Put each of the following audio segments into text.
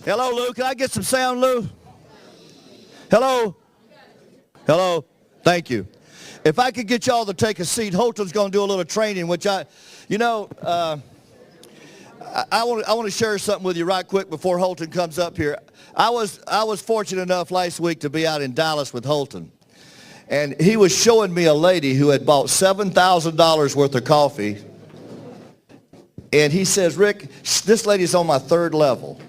Hello, Lou. Can I get some sound, Lou? Hello? Hello? Thank you. If I could get y'all to take a seat, Holton's going to do a little training, which I want to share something with you right quick before Holton comes up here. I was fortunate enough last week to be out in Dallas with Holton. And he was showing me a lady who had bought $7,000 worth of coffee. And he says, Rick, this lady's on my third level.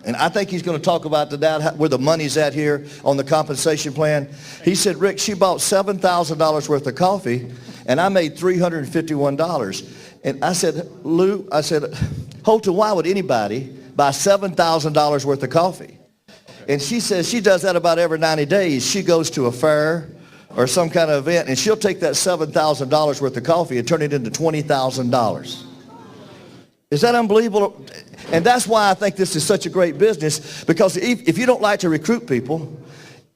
And I think he's going to talk about that, where the money's at here on the compensation plan. He said, Rick, she bought $7,000 worth of coffee, and I made $351. And I said, Lou, Holton, why would anybody buy $7,000 worth of coffee? And she says she does that about every 90 days. She goes to a fair or some kind of event, and she'll take that $7,000 worth of coffee and turn it into $20,000. Is that unbelievable? And that's why I think this is such a great business, because if you don't like to recruit people,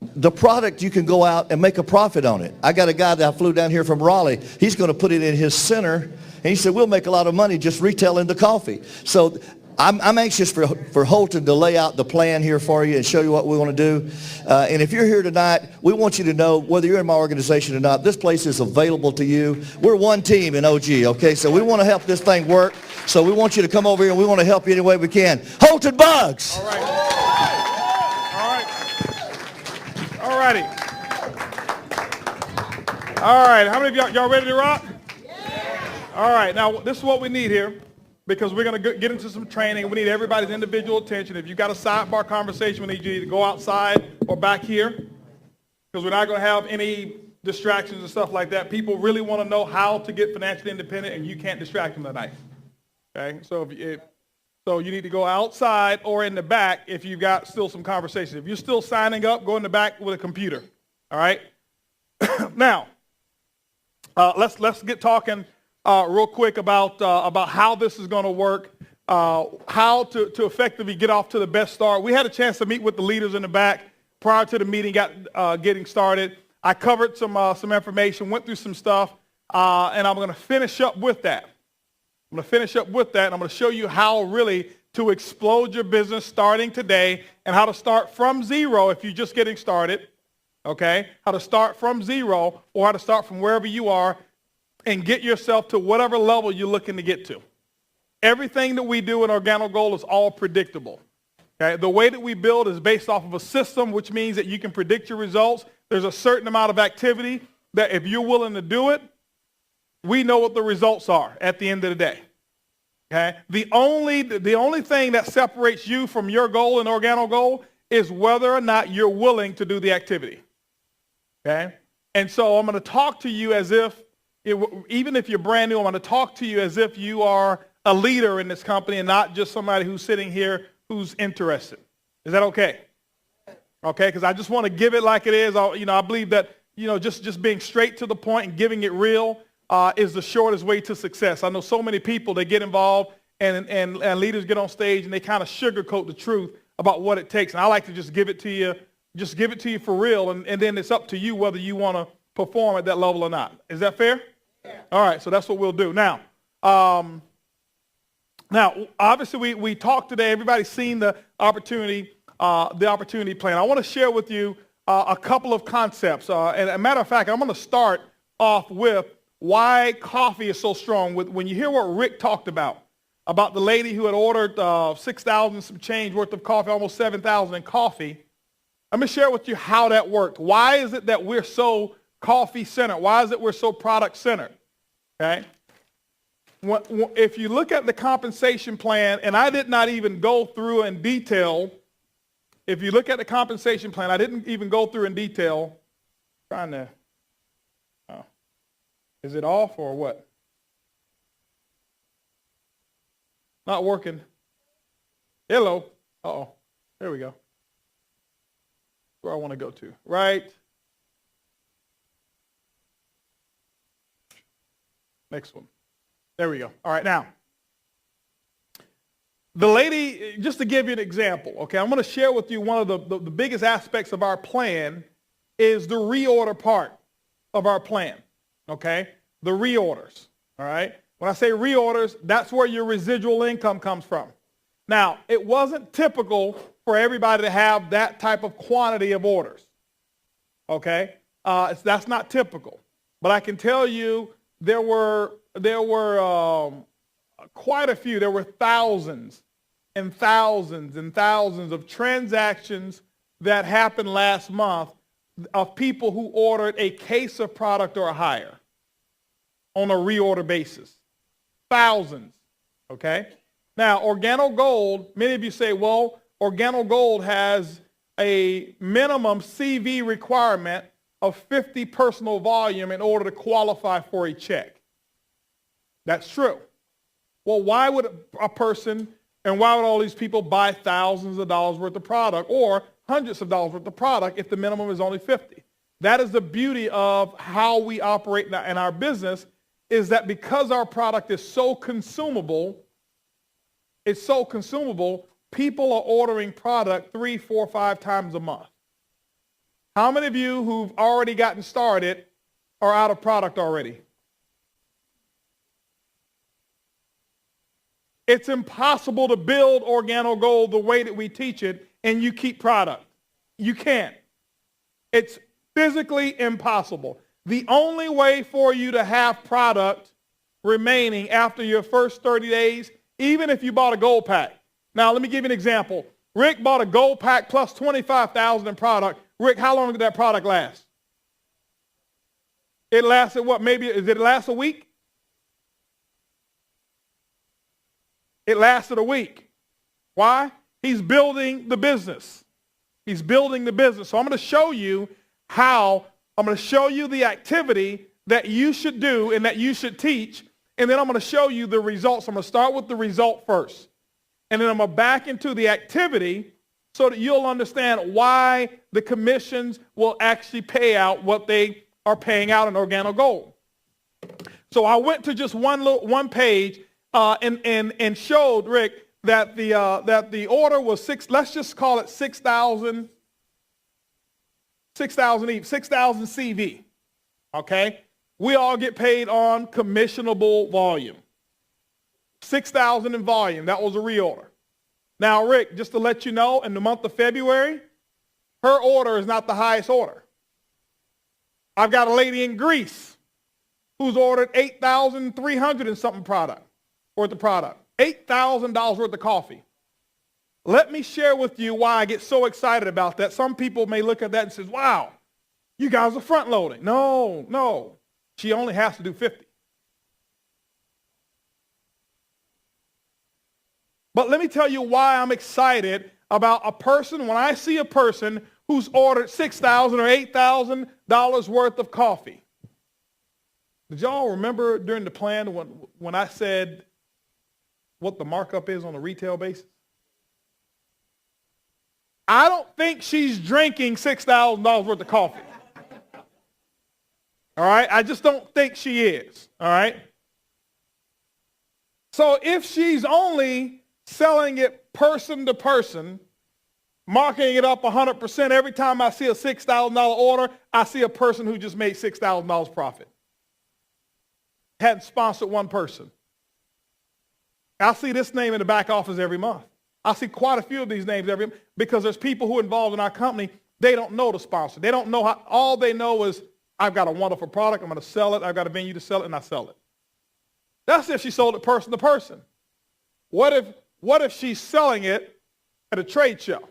the product, you can go out and make a profit on it. I got a guy that I flew down here from Raleigh. He's going to put it in his center, and he said, we'll make a lot of money just retailing the coffee. So I'm anxious for Holton to lay out the plan here for you and show you what we want to do. And if you're here tonight, we want you to know, whether you're in my organization or not, this place is available to you. We're one team in OG, okay? So we want to help this thing work. So we want you to come over here, and we want to help you any way we can. Holton Buggs. All right. All righty. All right. How many of y'all ready to rock? Yeah. All right. Now, this is what we need here, because we're going to get into some training. We need everybody's individual attention. If you've got a sidebar conversation, we need you to go outside or back here, because we're not going to have any distractions and stuff like that. People really want to know how to get financially independent, and you can't distract them tonight. Okay? So so you need to go outside or in the back if you've got still some conversation. If you're still signing up, go in the back with a computer. All right? Now, let's get talking real quick about how this is going to work, how to effectively get off to the best start. We had a chance to meet with the leaders in the back prior to the meeting getting started. I covered some information, went through some stuff, and I'm going to finish up with that. I'm going to finish up with that, and I'm going to show you how really to explode your business starting today, and how to start from zero if you're just getting started, okay? How to start from zero, or how to start from wherever you are and get yourself to whatever level you're looking to get to. Everything that we do in Organo Gold is all predictable. Okay? The way that we build is based off of a system, which means that you can predict your results. There's a certain amount of activity that if you're willing to do it, we know what the results are at the end of the day. Okay? The only thing that separates you from your goal in Organo Gold is whether or not you're willing to do the activity. Okay? And so I'm going to talk to you as if, even if you're brand new, I'm going to talk to you as if you are a leader in this company and not just somebody who's sitting here who's interested. Is that okay? Okay, because I just want to give it like it is. I believe that, just being straight to the point and giving it real is the shortest way to success. I know so many people, they get involved and leaders get on stage and they kind of sugarcoat the truth about what it takes. And I like to just give it to you for real, and then it's up to you whether you want to perform at that level or not. Is that fair? Yeah. All right, so that's what we'll do. Now, obviously we talked today. Everybody's seen the opportunity plan. I want to share with you a couple of concepts. And a matter of fact, I'm going to start off with why coffee is so strong. When you hear what Rick talked about the lady who had ordered 6,000 some change worth of coffee, almost 7,000 in coffee, let me share with you how that worked. Why is it that we're so coffee-centered? Why is it we're so product-centered? Okay? If you look at the compensation plan, and I did not even go through in detail, if you look at the compensation plan, I didn't even go through in detail. Is it off or what? Not working. Hello. Uh-oh. There we go. Where I want to go to. Right. Next one. There we go. All right, now. The lady, just to give you an example, okay, I'm going to share with you one of the biggest aspects of our plan is the reorder part of our plan, okay? The reorders, all right? When I say reorders, that's where your residual income comes from. Now, it wasn't typical for everybody to have that type of quantity of orders. Okay? That's not typical. But I can tell you there were quite a few. There were thousands and thousands and thousands of transactions that happened last month of people who ordered a case of product or higher on a reorder basis. Thousands, okay? Now, Organo Gold, many of you say, well, Organo Gold has a minimum CV requirement of 50 personal volume in order to qualify for a check. That's true. Well, why would a person and why would all these people buy thousands of dollars worth of product or hundreds of dollars worth of product if the minimum is only 50? That is the beauty of how we operate in our business, is that because our product is so consumable, people are ordering product 3, 4, 5 times a month. How many of you who've already gotten started are out of product already? It's impossible to build Organo Gold the way that we teach it and you keep product. You can't. It's physically impossible. The only way for you to have product remaining after your first 30 days, even if you bought a gold pack. Now, let me give you an example. Rick bought a gold pack plus $25,000 in product. Rick, how long did that product last? It lasted what? Did it last a week? It lasted a week. Why? He's building the business. He's building the business. So I'm going to show you the activity that you should do and that you should teach, and then I'm going to show you the results. I'm going to start with the result first, and then I'm going to back into the activity so that you'll understand why the commissions will actually pay out what they are paying out in Organo Gold. So I went to just one page and showed Rick that the order was let's just call it 6,000 CV. Okay? We all get paid on commissionable volume. 6,000 in volume. That was a reorder. Now, Rick, just to let you know, in the month of February, her order is not the highest order. I've got a lady in Greece who's ordered 8,300 and something worth of product. $8,000 worth of coffee. Let me share with you why I get so excited about that. Some people may look at that and say, wow, you guys are front loading. No. She only has to do 50. But let me tell you why I'm excited about a person. When I see a person who's ordered $6,000 or $8,000 worth of coffee. Did y'all remember during the plan when I said what the markup is on a retail basis? I don't think she's drinking $6,000 worth of coffee. All right? I just don't think she is. All right? So if she's only selling it person to person, marking it up 100%, every time I see a $6,000 order, I see a person who just made $6,000 profit. Hadn't sponsored one person. I see this name in the back office every month. I see quite a few of these names every month because there's people who are involved in our company. They don't know the sponsor. They don't know how. All they know is, I've got a wonderful product. I'm going to sell it. I've got a venue to sell it, and I sell it. That's if she sold it person to person. What if she's selling it at a trade show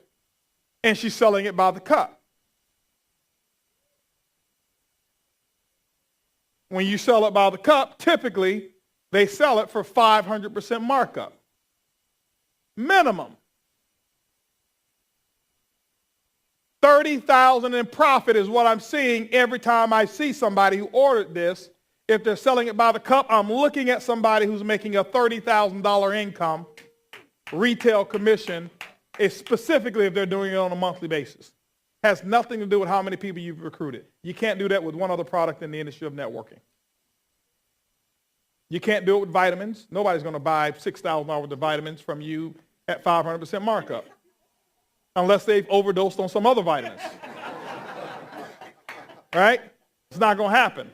and she's selling it by the cup? When you sell it by the cup, typically they sell it for 500% markup. Minimum. $30,000 in profit is what I'm seeing every time I see somebody who ordered this. If they're selling it by the cup, I'm looking at somebody who's making a $30,000 income, retail commission, specifically if they're doing it on a monthly basis. Has nothing to do with how many people you've recruited. You can't do that with one other product in the industry of networking. You can't do it with vitamins. Nobody's going to buy $6,000 worth of vitamins from you at 500% markup unless they've overdosed on some other vitamins. Right? It's not going to happen.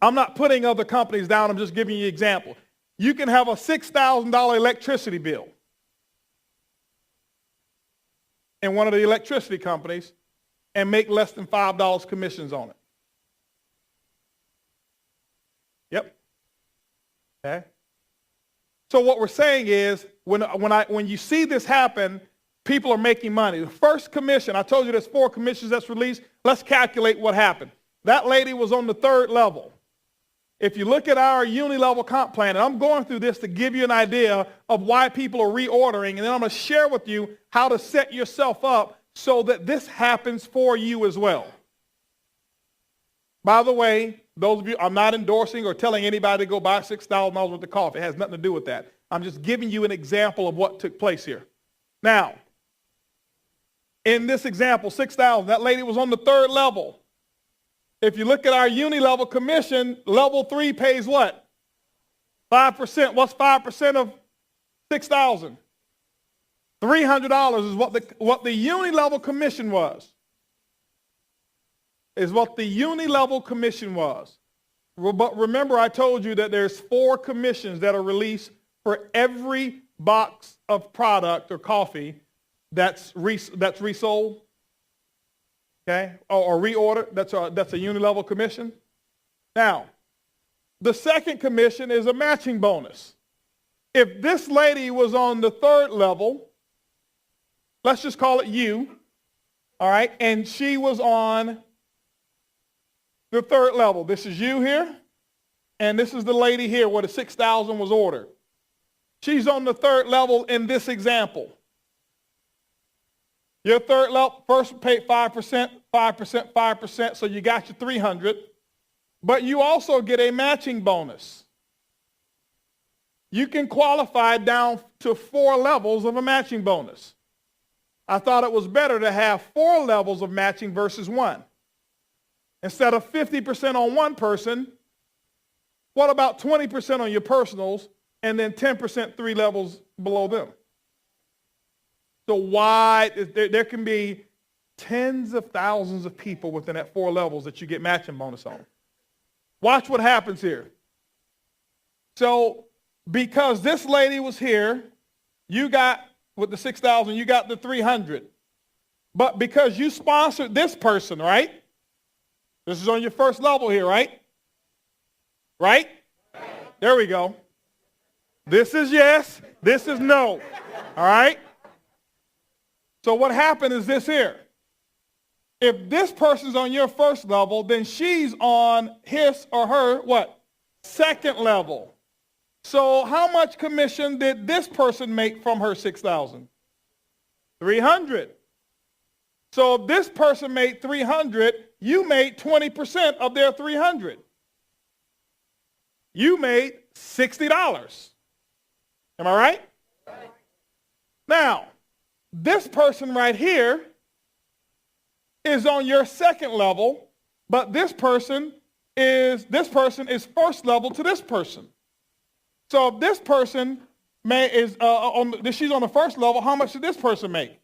I'm not putting other companies down. I'm just giving you an example. You can have a $6,000 electricity bill. in one of the electricity companies and make less than $5 commissions on it. Yep. Okay. So what we're saying is when you see this happen, people are making money. The first commission, I told you there's 4 commissions that's released. Let's calculate what happened. That lady was on the 3rd level. If you look at our uni-level comp plan, and I'm going through this to give you an idea of why people are reordering, and then I'm going to share with you how to set yourself up so that this happens for you as well. By the way, those of you, I'm not endorsing or telling anybody to go buy $6,000 worth of coffee. It has nothing to do with that. I'm just giving you an example of what took place here. Now, in this example, 6,000, that lady was on the 3rd level. If you look at our uni-level commission, level 3 pays what? 5%. What's 5% of 6,000? $300 is what the uni-level commission was. Is what the uni-level commission was. But remember, I told you that there's 4 commissions that are released for every box of product or coffee that's resold. Okay, or reorder, that's a uni-level commission. Now, the second commission is a matching bonus. If this lady was on the 3rd level, let's just call it U, all right, and she was on the 3rd level. This is you here, and this is the lady here where the 6,000 was ordered. She's on the 3rd level in this example. Your 3rd level, first paid 5%, 5%, 5%, so you got your 300. But you also get a matching bonus. You can qualify down to 4 levels of a matching bonus. I thought it was better to have 4 levels of matching versus 1. Instead of 50% on one person, what about 20% on your personals and then 10% 3 levels below them? So there can be tens of thousands of people within that 4 levels that you get matching bonus on. Watch what happens here. So because this lady was here, you got, with the 6,000, you got the 300. But because you sponsored this person, right? This is on your first level here, right? Right? There we go. This is yes, this is no. All right? So what happened is this here. If this person's on your first level, then she's on his or her, what? 2nd level. So how much commission did this person make from her 6,000? 300. So if this person made 300, you made 20% of their 300. You made $60. Am I right? Now, this person right here is on your 2nd level, but this person is first level to this person. So if this person she's on the 1st level, how much did this person make?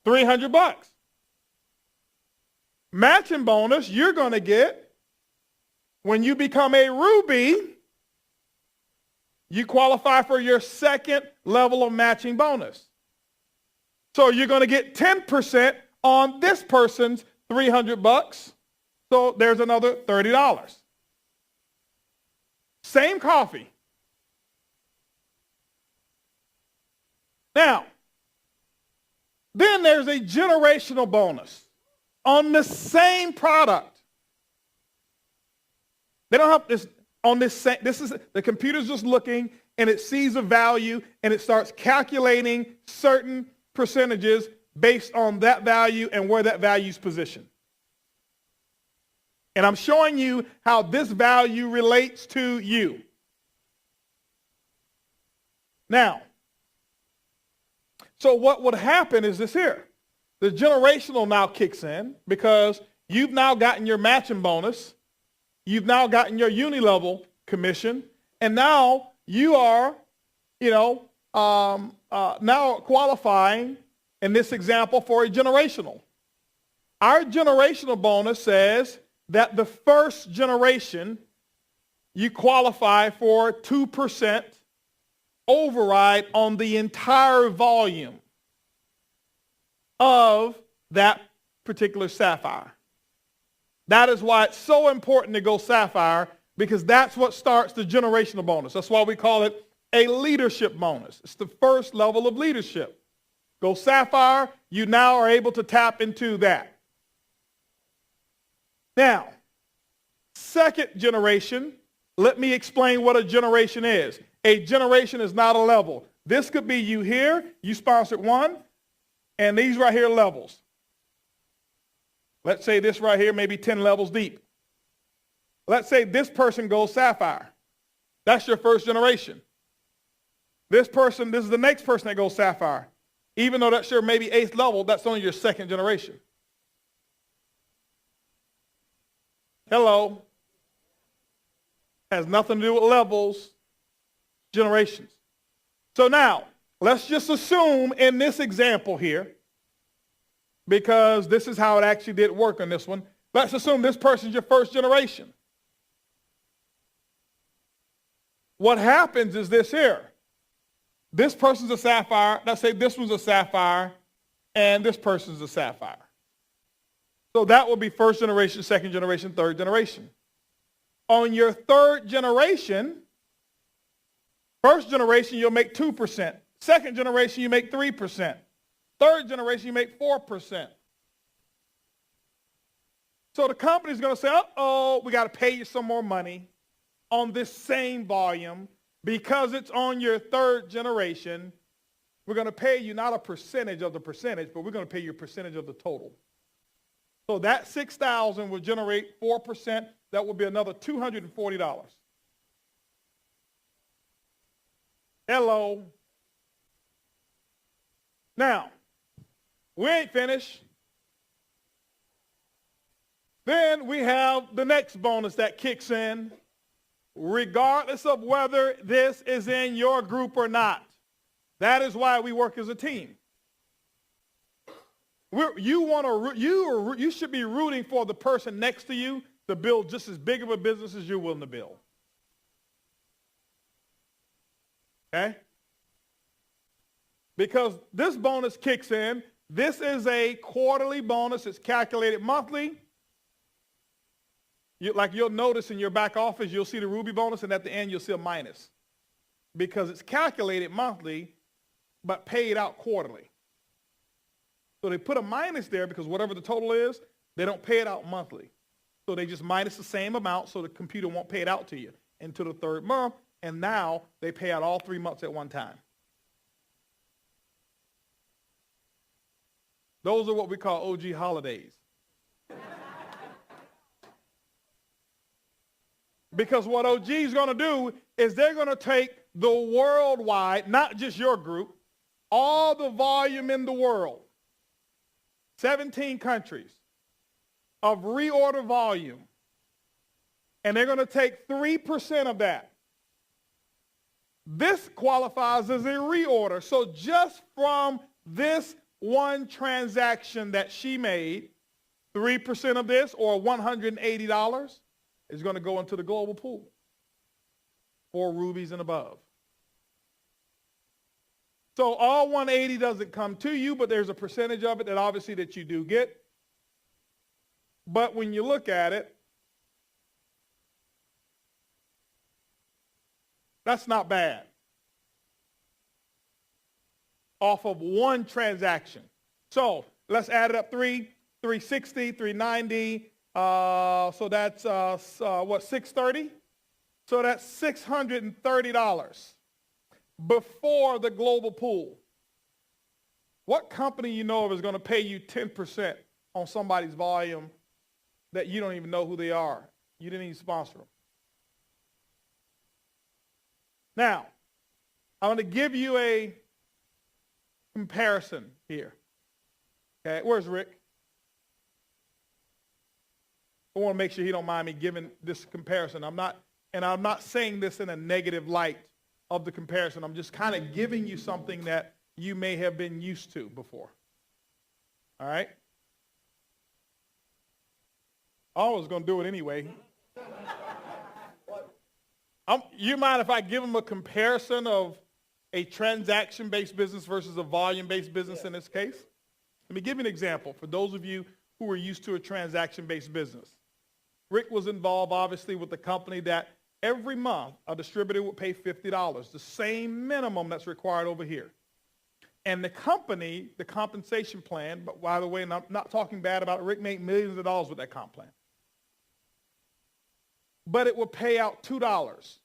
$300. Matching bonus you're going to get when you become a ruby. You qualify for your 2nd level of matching bonus. So you're going to get 10% on this person's $300. So there's another $30. Same coffee. Now, then there's a generational bonus on the same product. They don't have this on this same, this is, the computer's just looking and it sees a value and it starts calculating certain percentages based on that value and where that value is positioned. And I'm showing you how this value relates to you. Now, so what would happen is this here. The generational now kicks in because you've now gotten your matching bonus. You've now gotten your uni-level commission. And now you are, now qualifying in this example for a generational. Our generational bonus says that the first generation, you qualify for 2% override on the entire volume. of that particular sapphire. That is why it's so important to go sapphire, because that's what starts the generational bonus. That's why we call it a leadership bonus. It's the first level of leadership. Go sapphire, you now are able to tap into that. Now, second generation, let me explain what a generation is. A generation is not a level. This could be you here, you sponsored one, and these right here are levels. Let's say this right here may be 10 levels deep. Let's say this person goes sapphire. That's your first generation. This is the next person that goes sapphire. Even though that's your maybe 8th level, that's only your second generation. Hello. Has nothing to do with levels, generations. So now, let's just assume in this example here, because this is how it actually did work on this one. Let's assume this person's your first generation. What happens is this here. This person's a sapphire. Let's say this one's a sapphire, and this person's a sapphire. So that would be first generation, second generation, third generation. On your third generation, first generation, you'll make 2%. Second generation, you make 3%. Third generation, you make 4%. So the company's going to say, uh-oh, we got to pay you some more money on this same volume because it's on your third generation. We're going to pay you not a percentage of the percentage, but we're going to pay you a percentage of the total. So that $6,000 will generate 4%. That will be another $240. Hello. Now, we ain't finished. Then we have the next bonus that kicks in, regardless of whether this is in your group or not. That is why we work as a team. You should be rooting for the person next to you to build just as big of a business as you're willing to build. Okay? Because this bonus kicks in. This is a quarterly bonus. It's calculated monthly. Like you'll notice in your back office, you'll see the Ruby bonus, and at the end, you'll see a minus. Because it's calculated monthly, but paid out quarterly. So they put a minus there because whatever the total is, they don't pay it out monthly. So they just minus the same amount so the computer won't pay it out to you until the third month, and now they pay out all 3 months at one time. Those are what we call OG holidays. Because what OG is going to do is they're going to take the worldwide, not just your group, all the volume in the world, 17 countries of reorder volume, and they're going to take 3% of that. This qualifies as a reorder. So just from this one transaction that she made, 3% of this, or $180, is going to go into the global pool for rubies and above. So all 180 doesn't come to you, but there's a percentage of it that obviously that you do get. But when you look at it, that's not bad. Off of one transaction. So let's add it up, 360, 390. So that's, 630? So that's $630 before the global pool. What company you know of is going to pay you 10% on somebody's volume that you don't even know who they are? You didn't even sponsor them. Now, I'm going to give you a comparison here. Okay, where's Rick? I want to make sure he don't mind me giving this comparison. I'm not saying this in a negative light of the comparison. I'm just kind of giving you something that you may have been used to before. All right? I was going to do it anyway. You mind if I give him a comparison of a transaction-based business versus a volume-based business in this case? Let me give you an example for those of you who are used to a transaction-based business. Rick was involved, obviously, with the company that every month a distributor would pay $50, the same minimum that's required over here. And the company, the compensation plan, but by the way, and I'm not talking bad about it, Rick made millions of dollars with that comp plan. But it would pay out $2. It's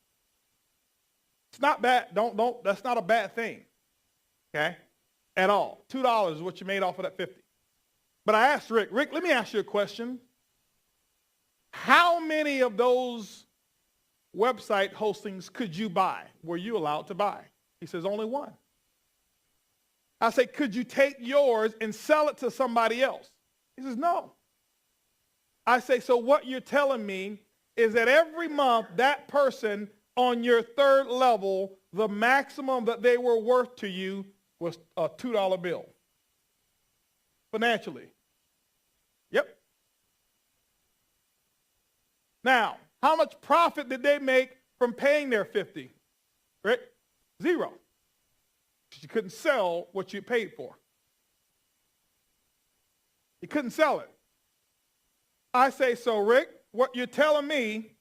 not bad. That's not a bad thing, okay, at all. $2 is what you made off of that 50. But I asked Rick, let me ask you a question. How many of those website hostings could you buy? Were you allowed to buy? He says, only one. I say, could you take yours and sell it to somebody else? He says, no. I say, so what you're telling me is that every month that person on your third level, the maximum that they were worth to you was a $2 bill. Financially. Yep. Now, how much profit did they make from paying their 50? Rick? Zero. You couldn't sell what you paid for. You couldn't sell it. I say, so Rick, what you're telling me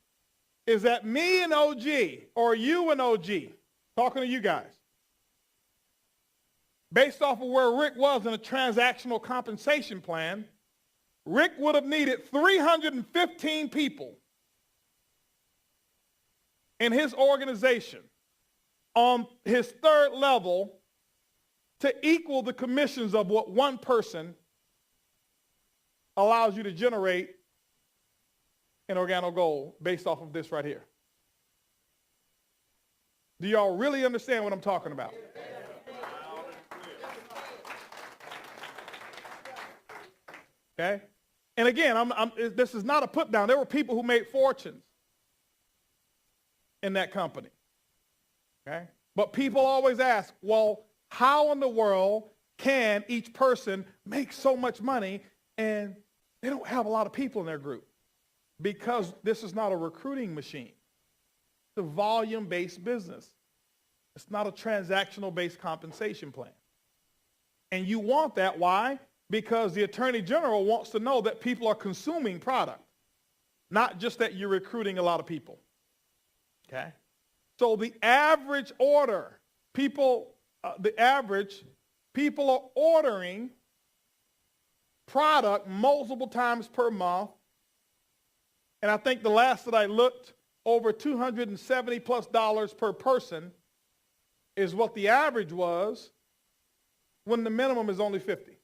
is that me and OG, or you and OG, talking to you guys, based off of where Rick was in a transactional compensation plan, Rick would have needed 315 people in his organization on his third level to equal the commissions of what one person allows you to generate in Organo Gold based off of this right here. Do y'all really understand what I'm talking about? Okay? And again, this is not a put down. There were people who made fortunes in that company. Okay? But people always ask, well, how in the world can each person make so much money and they don't have a lot of people in their group? Because this is not a recruiting machine. It's a volume-based business. It's not a transactional-based compensation plan. And you want that. Why? Because the Attorney General wants to know that people are consuming product, not just that you're recruiting a lot of people. Okay? So the average order, people are ordering product multiple times per month. And I think the last that I looked, over $270+ per person is what the average was when the minimum is only 50.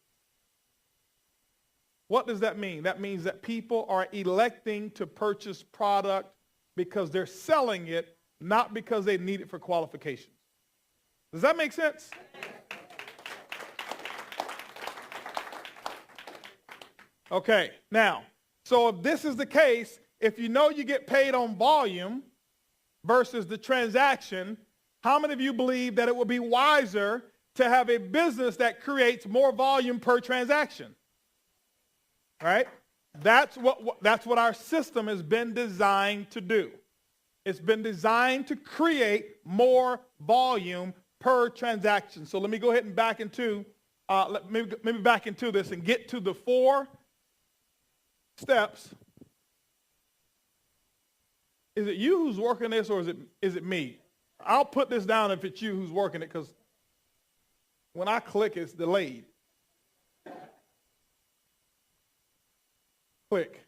What does that mean? That means that people are electing to purchase product because they're selling it, not because they need it for qualifications. Does that make sense? Okay, now, so if this is the case, if you know you get paid on volume versus the transaction, how many of you believe that it would be wiser to have a business that creates more volume per transaction? Right? That's what our system has been designed to do. It's been designed to create more volume per transaction. So let me go ahead and back into this and get to the 4 steps. Is it you who's working this, or is it me? I'll put this down if it's you who's working it, because when I click, it's delayed. Click.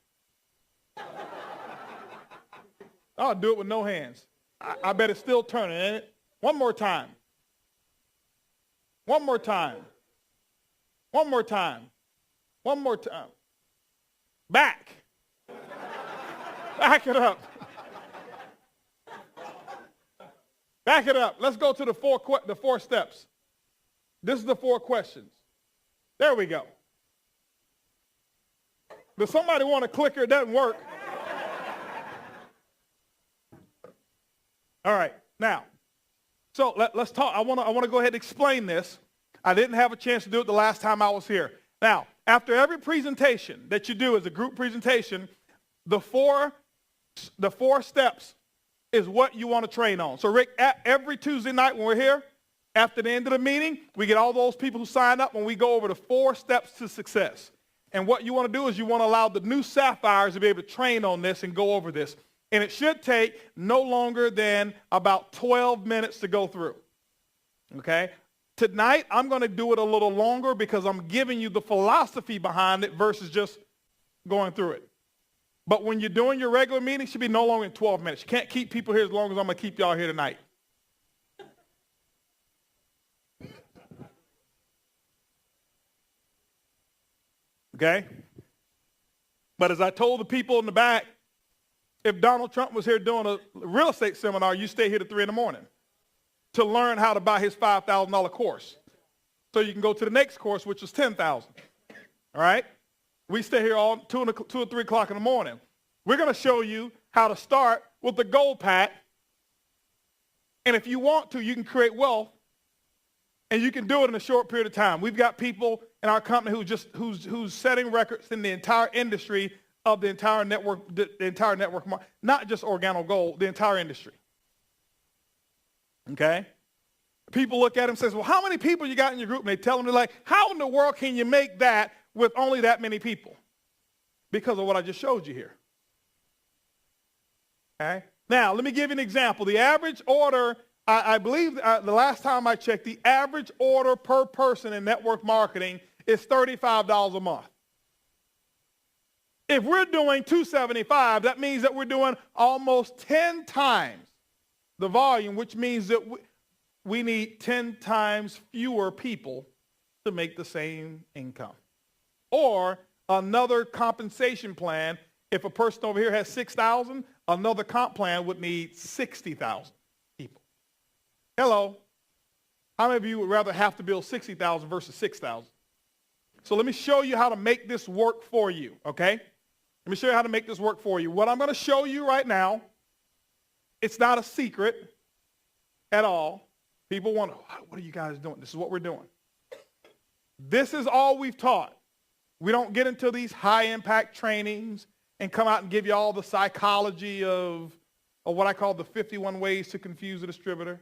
I'll do it with no hands. I bet it's still turning, ain't it? One more time. One more time. One more time. One more time. Back. Back it up. Back it up. Let's go to the 4 steps. This is the 4 questions. There we go. Does somebody want a clicker? It doesn't work. All right. Now, so let's talk. I want to go ahead and explain this. I didn't have a chance to do it the last time I was here. Now, after every presentation that you do as a group presentation, the 4 steps is what you want to train on. So Rick, every Tuesday night when we're here, After the end of the meeting, we get all those people who signed up and we go over the 4 steps to success. And what you want to do is you want to allow the new Sapphires to be able to train on this and go over this. And it should take no longer than about 12 minutes to go through. Okay? Tonight, I'm going to do it a little longer because I'm giving you the philosophy behind it versus just going through it. But when you're doing your regular meeting, it should be no longer than 12 minutes. You can't keep people here as long as I'm going to keep y'all here tonight. Okay? But as I told the people in the back, if Donald Trump was here doing a real estate seminar, you stay here to 3 in the morning to learn how to buy his $5,000 course. So you can go to the next course, which is $10,000. All right? We stay here all 2 or 3 o'clock in the morning. We're going to show you how to start with the gold pack. And if you want to, you can create wealth. And you can do it in a short period of time. We've got people in our company who's setting records in the entire industry of the entire network, not just Organo Gold, the entire industry. Okay? People look at him and say, well, how many people you got in your group? And they tell them, they're like, how in the world can you make that with only that many people? Because of what I just showed you here. Okay? Now, let me give you an example. The average order, I believe the last time I checked, the average order per person in network marketing is $35 a month. If we're doing $275, that means that we're doing almost 10 times the volume, which means that we need 10 times fewer people to make the same income. Or another compensation plan, if a person over here has 6,000, another comp plan would need 60,000 people. Hello. How many of you would rather have to build 60,000 versus 6,000? So let me show you how to make this work for you, okay? Let me show you how to make this work for you. What I'm going to show you right now, it's not a secret at all. People wonder, what are you guys doing? This is what we're doing. This is all we've taught. We don't get into these high-impact trainings and come out and give you all the psychology of what I call the 51 ways to confuse a distributor.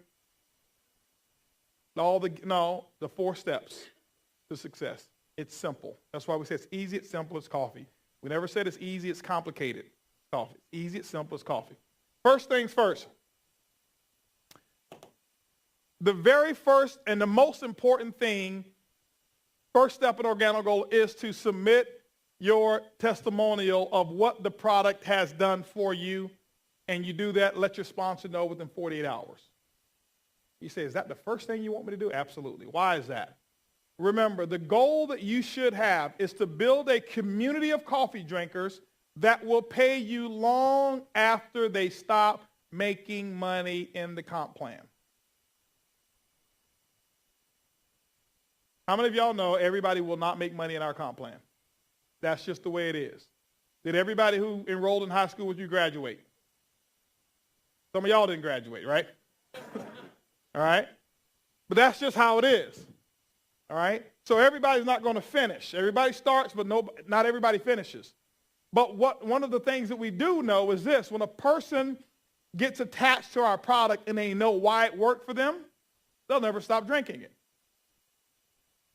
The 4 steps to success. It's simple. That's why we say it's easy, it's simple, it's coffee. We never said it's easy, it's complicated. Coffee. It's easy, it's simple, it's coffee. First things first. The very first and the most important thing, first step in Organo Gold, is to submit your testimonial of what the product has done for you. And you do that, let your sponsor know within 48 hours. You say, is that the first thing you want me to do? Absolutely. Why is that? Remember, the goal that you should have is to build a community of coffee drinkers that will pay you long after they stop making money in the comp plan. How many of y'all know everybody will not make money in our comp plan? That's just the way it is. Did everybody who enrolled in high school with you graduate? Some of y'all didn't graduate, right? All right? But that's just how it is. All right? So everybody's not going to finish. Everybody starts, but not everybody finishes. But one of the things that we do know is this. When a person gets attached to our product and they know why it worked for them, they'll never stop drinking it.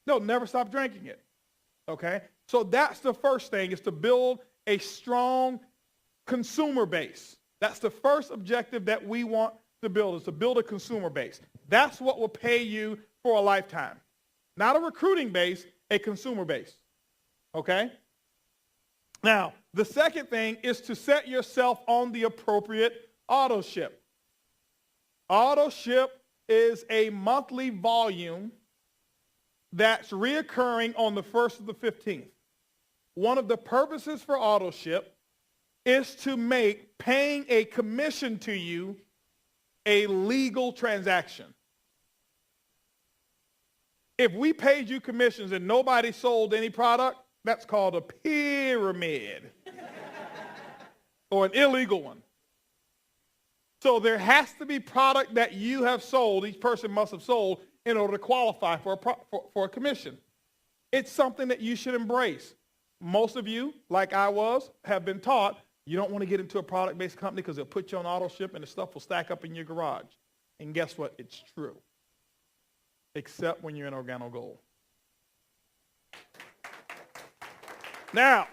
They'll never stop drinking it. Okay? So that's the first thing, is to build a strong consumer base. That's the first objective that we want to build, is to build a consumer base. That's what will pay you for a lifetime. Not a recruiting base, a consumer base. Okay? Now, the second thing is to set yourself on the appropriate auto ship. Auto ship is a monthly volume that's reoccurring on the 1st of the 15th. One of the purposes for auto ship is to make paying a commission to you a legal transaction. If we paid you commissions and nobody sold any product, that's called a pyramid or an illegal one. So there has to be product that you have sold, each person must have sold, in order to qualify for a commission. It's something that you should embrace. Most of you, like I was, have been taught you don't want to get into a product-based company because it'll put you on auto ship and the stuff will stack up in your garage. And guess what? It's true. except when you're in Organo Gold. Now,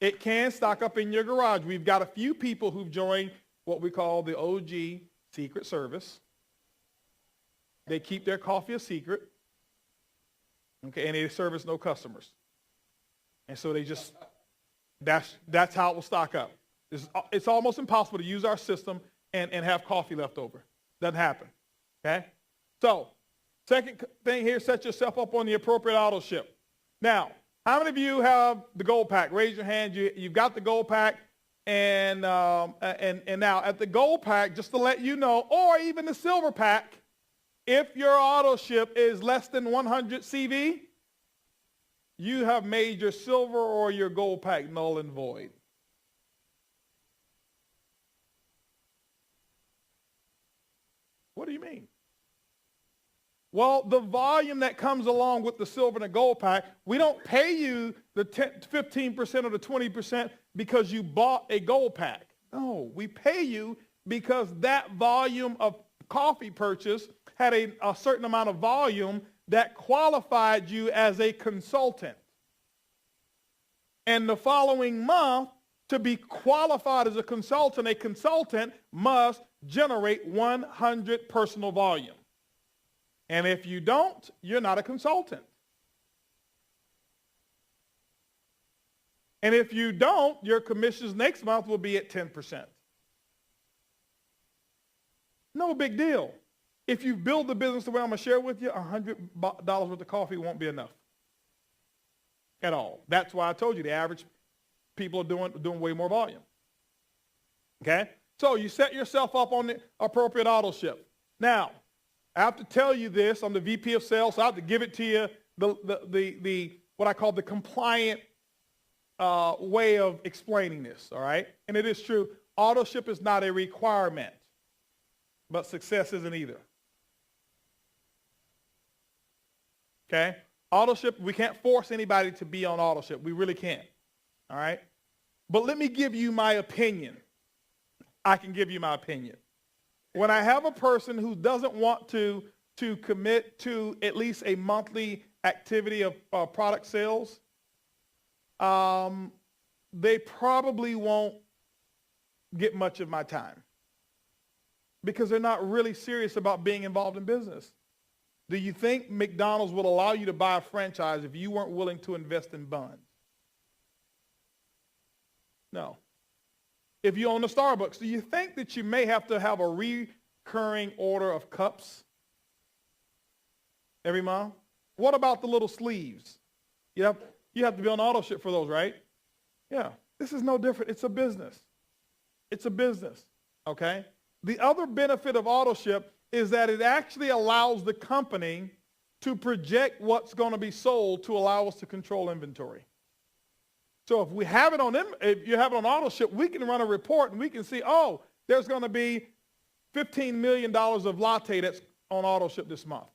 it can stock up in your garage. We've got a few people who've joined what we call the OG Secret Service. They keep their coffee a secret, okay, and they service no customers. And so they just, that's how it will stock up. It's almost impossible to use our system and have coffee left over. Doesn't happen, okay? So, second thing here, set yourself up on the appropriate auto ship. Now, how many of you have the gold pack? Raise your hand. You've got the gold pack. And now at the gold pack, just to let you know, or even the silver pack, if your auto ship is less than 100 CV, you have made your silver or your gold pack null and void. What do you mean? Well, the volume that comes along with the silver and the gold pack, we don't pay you the 15% or the 20% because you bought a gold pack. No, we pay you because that volume of coffee purchase had a certain amount of volume that qualified you as a consultant. And the following month, to be qualified as a consultant must generate 100 personal volume. And if you don't, you're not a consultant. And if you don't, your commissions next month will be at 10%. No big deal. If you build the business the way I'm going to share with you, $100 worth of coffee won't be enough at all. That's why I told you the average people are doing way more volume. Okay? So you set yourself up on the appropriate auto ship. Now, I have to tell you this. I'm the VP of sales, so I have to give it to you the what I call the compliant way of explaining this, all right? And it is true. Auto ship is not a requirement, but success isn't either. Okay? Auto ship, we can't force anybody to be on auto ship. We really can't, all right? But let me give you my opinion. I can give you my opinion. When I have a person who doesn't want to commit to at least a monthly activity of product sales, they probably won't get much of my time because they're not really serious about being involved in business. Do you think McDonald's would allow you to buy a franchise if you weren't willing to invest in buns? No. If you own a Starbucks, do you think that you may have to have a recurring order of cups every month? What about the little sleeves? You have to be on auto ship for those, right? Yeah. This is no different. It's a business. It's a business, okay? The other benefit of auto ship is that it actually allows the company to project what's going to be sold to allow us to control inventory. So if we have it if you have it on auto ship, we can run a report and we can see, oh, there's going to be $15 million of latte that's on auto ship this month.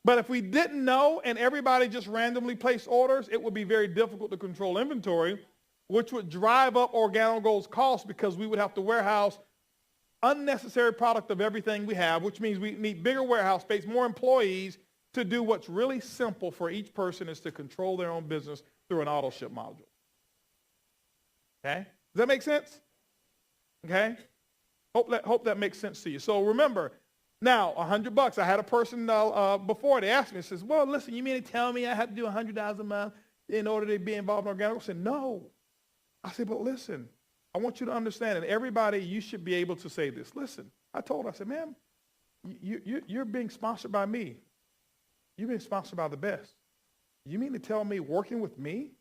But if we didn't know and everybody just randomly placed orders, it would be very difficult to control inventory, which would drive up Organo Gold's cost because we would have to warehouse unnecessary product of everything we have, which means we need bigger warehouse space, more employees to do what's really simple for each person is to control their own business through an auto ship module. Okay? Does that make sense? Okay? Hope that makes sense to you. So remember, now, $100. I had a person before, they asked me, says, well, listen, you mean to tell me I have to do $100 a month in order to be involved in Organo? I said, no. I said, but listen, I want you to understand, and everybody, you should be able to say this. Listen, I told her, I said, ma'am, you're being sponsored by me. You're being sponsored by the best. You mean to tell me working with me,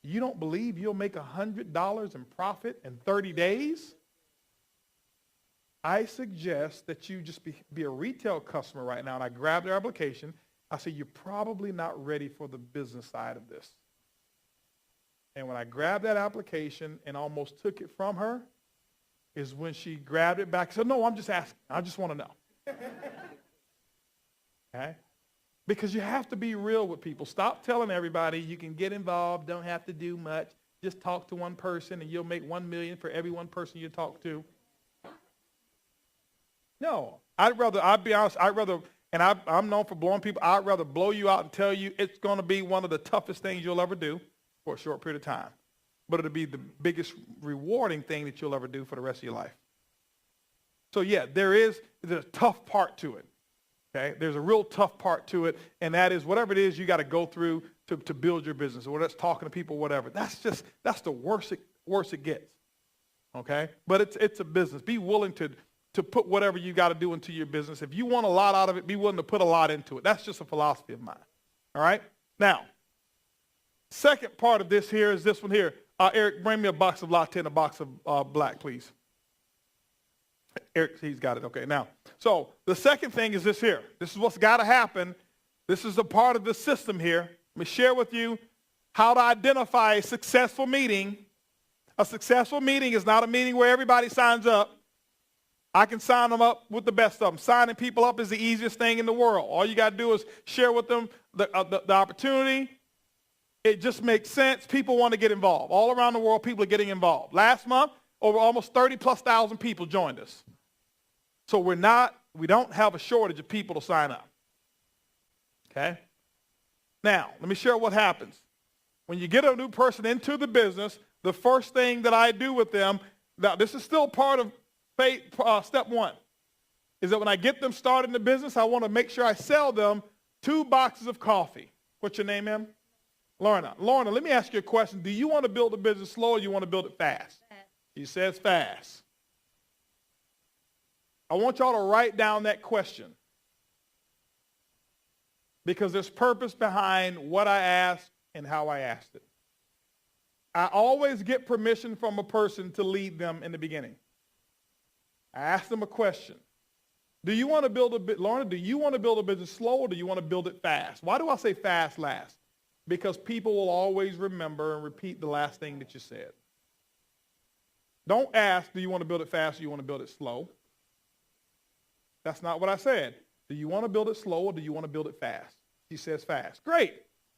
you don't believe you'll make $100 in profit in 30 days? I suggest that you just be a retail customer right now. And I grabbed their application. I said, you're probably not ready for the business side of this. And when I grabbed that application and almost took it from her is when she grabbed it back and said, no, I'm just asking. I just want to know. Okay? Because you have to be real with people. Stop telling everybody you can get involved, don't have to do much. Just talk to one person and you'll make $1 million for every one person you talk to. No, I'll be honest, I'd rather And I'm known for blowing people. I'd rather blow you out and tell you it's going to be one of the toughest things you'll ever do for a short period of time. But it'll be the biggest rewarding thing that you'll ever do for the rest of your life. So yeah, there's a tough part to it. Okay? There's a real tough part to it, and that is whatever it is you got to go through to build your business, or whether it's talking to people, whatever. That's the worst it gets. Okay? But it's a business. Be willing to put whatever you got to do into your business. If you want a lot out of it, be willing to put a lot into it. That's just a philosophy of mine. All right? Now, second part of this here is this one here. Eric, bring me a box of latte and a box of black, please. Eric, he's got it. Okay, now, so the second thing is this here. This is what's got to happen. This is a part of the system here. Let me share with you how to identify a successful meeting. A successful meeting is not a meeting where everybody signs up. I can sign them up with the best of them. Signing people up is the easiest thing in the world. All you got to do is share with them the opportunity. It just makes sense. People want to get involved. All around the world, people are getting involved. Last month, over almost 30,000+ people joined us. So we don't have a shortage of people to sign up. Okay? Now, let me share what happens. When you get a new person into the business, the first thing that I do with them, now this is still part of step one, is that when I get them started in the business, I want to make sure I sell them 2 boxes of coffee. What's your name, ma'am? Lorna. Lorna, let me ask you a question. Do you want to build a business slow or do you want to build it fast? She says fast. I want y'all to write down that question, because there's purpose behind what I asked and how I asked it. I always get permission from a person to lead them in the beginning. I ask them a question. Do you want to build Lorna, do you want to build a business slow or do you want to build it fast? Why do I say fast last? Because people will always remember and repeat the last thing that you said. Don't ask, do you want to build it fast or do you want to build it slow? That's not what I said. Do you want to build it slow or do you want to build it fast? She says fast. Great.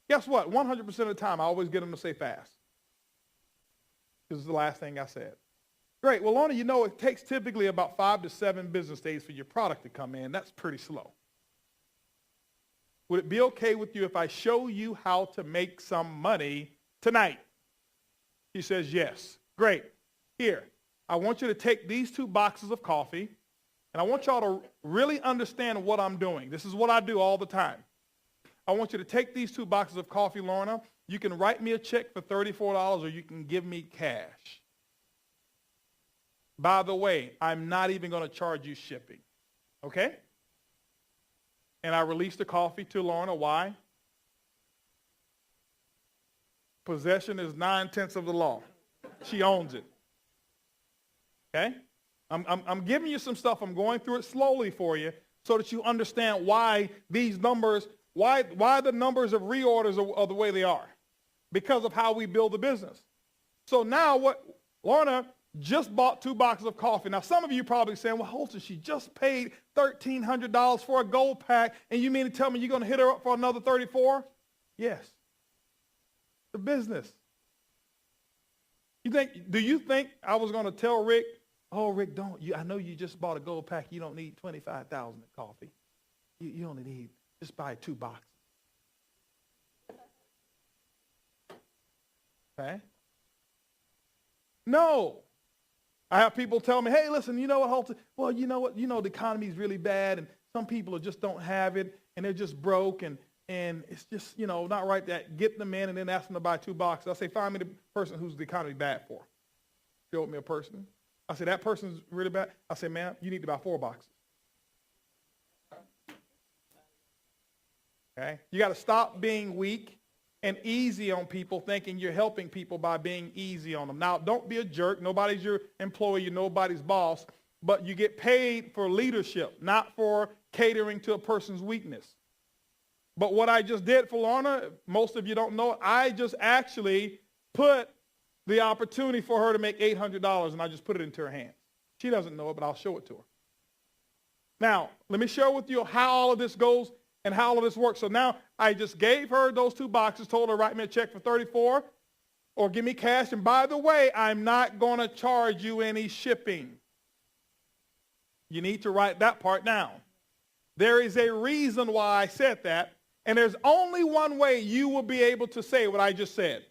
Guess what? 100% of the time, I always get them to say fast. This is the last thing I said. Great. Well, Lorna, you know it takes typically about 5 to 7 business days for your product to come in. That's pretty slow. Would it be okay with you if I show you how to make some money tonight? She says yes. Great. Here, I want you to take these 2 boxes of coffee, and I want y'all to really understand what I'm doing. This is what I do all the time. I want you to take these 2 boxes of coffee, Lorna. You can write me a check for $34 or you can give me cash. By the way, I'm not even going to charge you shipping. Okay? And I released the coffee to Lorna. Why? Possession is 9/10 of the law. She owns it. Okay? I'm giving you some stuff. I'm going through it slowly for you so that you understand why these numbers, why the numbers of reorders are the way they are. Because of how we build the business. So now what, Lorna just bought 2 boxes of coffee. Now some of you probably saying, well, Holton, she just paid $1,300 for a gold pack, and you mean to tell me you're going to hit her up for another $34? Yes. The business. Do you think I was going to tell Rick, oh, Rick, I know you just bought a gold pack. You don't need 25,000 of coffee. You only need, just buy 2 boxes. Okay? No. I have people tell me, hey, listen, you know what, Holton? Well, you know what? You know the economy is really bad, and some people just don't have it, and they're just broke, and it's just, not right that get them in and then ask them to buy 2 boxes. I say, find me the person who's the economy bad for. Show me a person. I say, that person's really bad. I say, ma'am, you need to buy 4 boxes. Okay? You got to stop being weak and easy on people, thinking you're helping people by being easy on them. Now, don't be a jerk. Nobody's your employee. You're nobody's boss. But you get paid for leadership, not for catering to a person's weakness. But what I just did for Lorna, most of you don't know, I just actually put the opportunity for her to make $800, and I just put it into her hands. She doesn't know it, but I'll show it to her. Now, let me share with you how all of this goes and how all of this works. So now I just gave her those 2 boxes, told her write me a check for $34 or give me cash. And by the way, I'm not going to charge you any shipping. You need to write that part down. There is a reason why I said that, and there's only one way you will be able to say what I just said.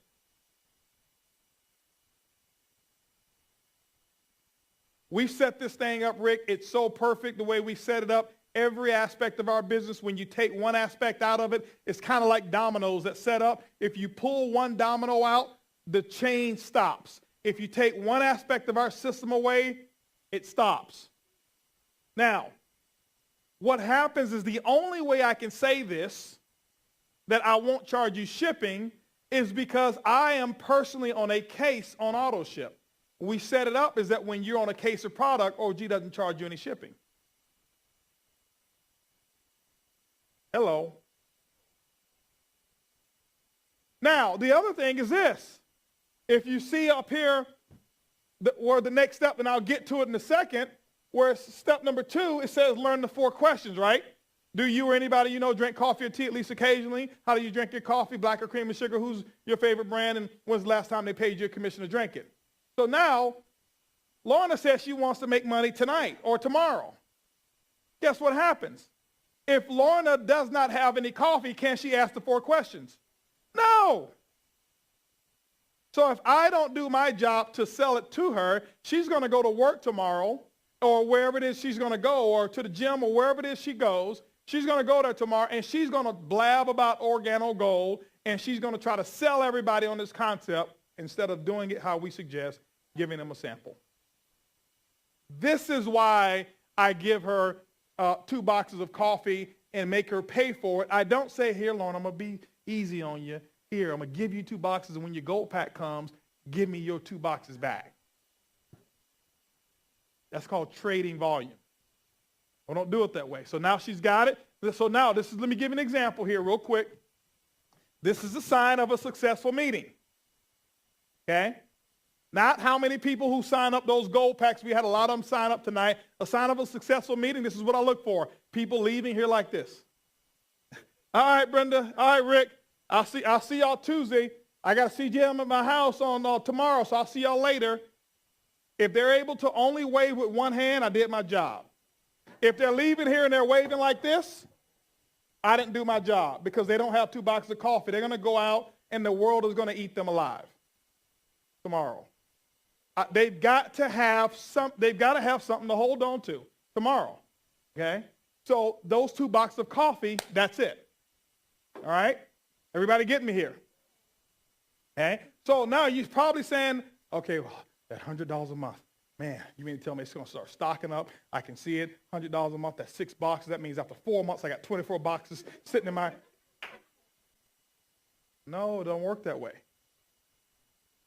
We've set this thing up, Rick. It's so perfect the way we set it up. Every aspect of our business, when you take one aspect out of it, it's kind of like dominoes that set up. If you pull one domino out, the chain stops. If you take one aspect of our system away, it stops. Now, what happens is the only way I can say this, that I won't charge you shipping, is because I am personally on a case on auto ship. We set it up is that when you're on a case of product, OG doesn't charge you any shipping. Hello. Now, the other thing is this. If you see up here where the next step, and I'll get to it in a second, where step number 2, it says learn the 4 questions, right? Do you or anybody you know drink coffee or tea at least occasionally? How do you drink your coffee, black or cream and sugar? Who's your favorite brand, and when's the last time they paid you a commission to drink it? So now, Lorna says she wants to make money tonight or tomorrow. Guess what happens? If Lorna does not have any coffee, can she ask the 4 questions? No. So if I don't do my job to sell it to her, she's going to go to work tomorrow or wherever it is she's going to go, or to the gym or wherever it is she goes. She's going to go there tomorrow, and she's going to blab about Organo Gold, and she's going to try to sell everybody on this concept instead of doing it how we suggest, giving them a sample. This is why I give her 2 boxes of coffee and make her pay for it. I don't say, here, Lorna, I'm going to be easy on you. Here, I'm going to give you 2 boxes, and when your gold pack comes, give me your 2 boxes back. That's called trading volume. Well, don't do it that way. So now she's got it. So now let me give you an example here real quick. This is a sign of a successful meeting. Okay? Not how many people who sign up those gold packs. We had a lot of them sign up tonight. A sign of a successful meeting, this is what I look for. People leaving here like this. All right, Brenda. All right, Rick. I'll see y'all Tuesday. I got to see Jim at my house on tomorrow, so I'll see y'all later. If they're able to only wave with one hand, I did my job. If they're leaving here and they're waving like this, I didn't do my job, because they don't have 2 boxes of coffee. They're going to go out, and the world is going to eat them alive tomorrow. They've got to have something to hold on to tomorrow. Okay? So those 2 boxes of coffee, that's it. All right? Everybody get me here? Okay? So now you're probably saying, okay, well, that $100 a month. Man, you mean to tell me it's going to start stocking up? I can see it. $100 a month, that's 6 boxes. That means after 4 months, I got 24 boxes sitting in my... No, it don't work that way.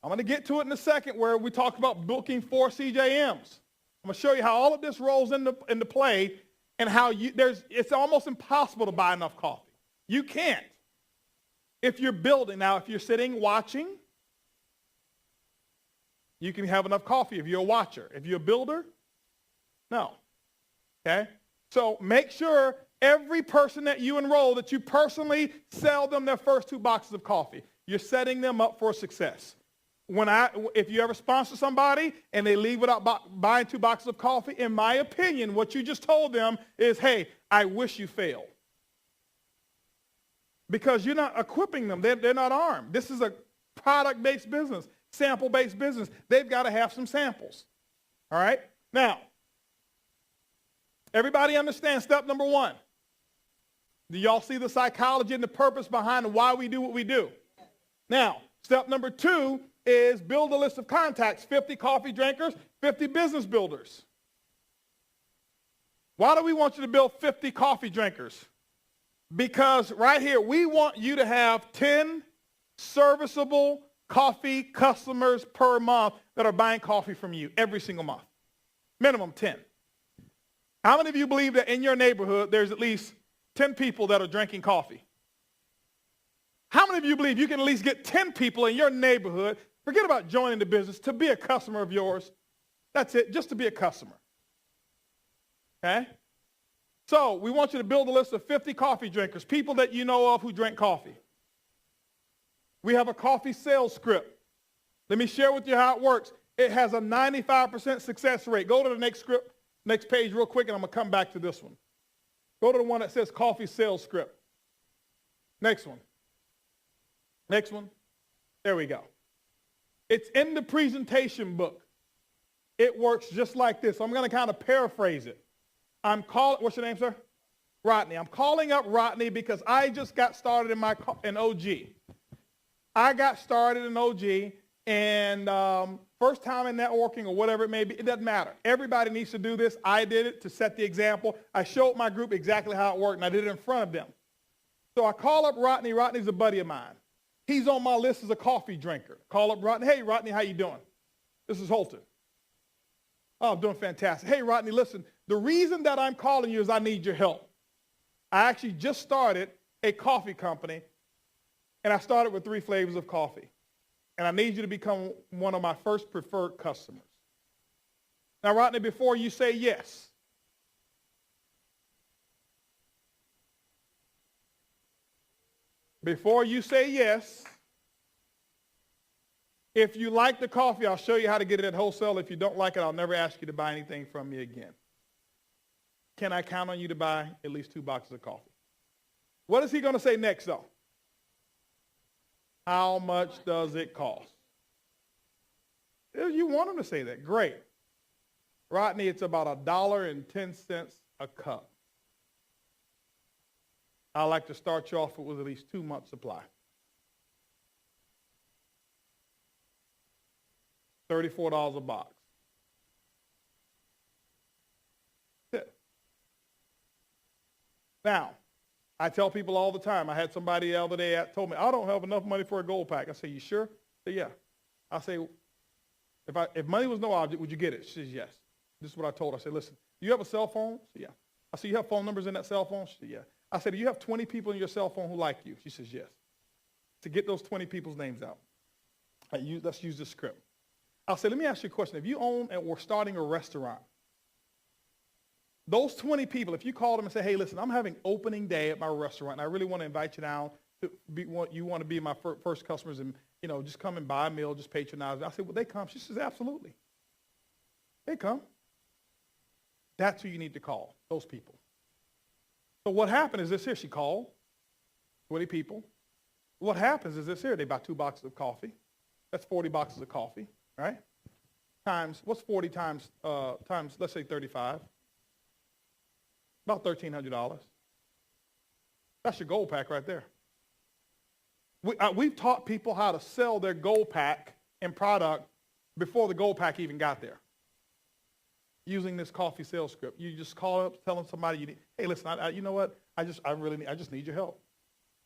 I'm going to get to it in a second, where we talk about booking 4 CJMs. I'm going to show you how all of this rolls into play, and how it's almost impossible to buy enough coffee. You can't. If you're building, now if you're sitting watching, you can have enough coffee if you're a watcher. If you're a builder, no. Okay? So make sure every person that you enroll, that you personally sell them their first 2 boxes of coffee. You're setting them up for success. If you ever sponsor somebody and they leave without buying 2 boxes of coffee, in my opinion, what you just told them is, hey, I wish you failed. Because you're not equipping them. They're not armed. This is a product-based business, sample-based business. They've got to have some samples. All right? Now, everybody understand step number 1. Do y'all see the psychology and the purpose behind why we do what we do? Now, step number 2 is build a list of contacts, 50 coffee drinkers, 50 business builders. Why do we want you to build 50 coffee drinkers? Because right here, we want you to have 10 serviceable coffee customers per month that are buying coffee from you every single month. Minimum 10. How many of you believe that in your neighborhood there's at least 10 people that are drinking coffee? How many of you believe you can at least get 10 people in your neighborhood, forget about joining the business, to be a customer of yours? That's it, just to be a customer. Okay? So we want you to build a list of 50 coffee drinkers, people that you know of who drink coffee. We have a coffee sales script. Let me share with you how it works. It has a 95% success rate. Go to the next page real quick, and I'm going to come back to this one. Go to the one that says coffee sales script. Next one. Next one. There we go. It's in the presentation book. It works just like this. I'm going to kind of paraphrase it. What's your name, sir? Rodney. I'm calling up Rodney because I just got started in OG. I got started in OG, and first time in networking or whatever it may be, it doesn't matter. Everybody needs to do this. I did it to set the example. I showed my group exactly how it worked, and I did it in front of them. So I call up Rodney. Rodney's a buddy of mine. He's on my list as a coffee drinker. Call up Rodney. Hey, Rodney, how you doing? This is Holton. Oh, I'm doing fantastic. Hey, Rodney, listen, the reason that I'm calling you is I need your help. I actually just started a coffee company, and I started with 3 flavors of coffee. And I need you to become one of my first preferred customers. Now, Rodney, before you say yes, if you like the coffee, I'll show you how to get it at wholesale. If you don't like it, I'll never ask you to buy anything from me again. Can I count on you to buy at least 2 boxes of coffee? What is he going to say next, though? How much does it cost? You want him to say that. Great. Rodney, it's about $1.10 a cup. I like to start you off with at least 2 months' supply. $34 a box. That's it. Now, I tell people all the time. I had somebody the other day told me, I don't have enough money for a gold pack. I say, you sure? I say, yeah. I say, if money was no object, would you get it? She says, yes. This is what I told her. I said, listen, do you have a cell phone? She said, yeah. I said, you have phone numbers in that cell phone? She said, yeah. I said, do you have 20 people in your cell phone who like you? She says, yes. To get those 20 people's names out, let's use this script. I said, let me ask you a question. If you own or starting a restaurant, those 20 people, if you call them and say, hey, listen, I'm having opening day at my restaurant, and I really want to invite you down. You want to be my first customers and, just come and buy a meal, just patronize. I said, well, they come. She says, absolutely. They come. That's who you need to call, those people. So what happened is this here. She called 20 people. What happens is this here. They buy 2 boxes of coffee. That's 40 boxes of coffee, right? What's 40 times, let's say 35? About $1,300. That's your gold pack right there. We've taught people how to sell their gold pack and product before the gold pack even got there. Using this coffee sales script. You just call up telling somebody, hey, listen, you know what? I just need your help.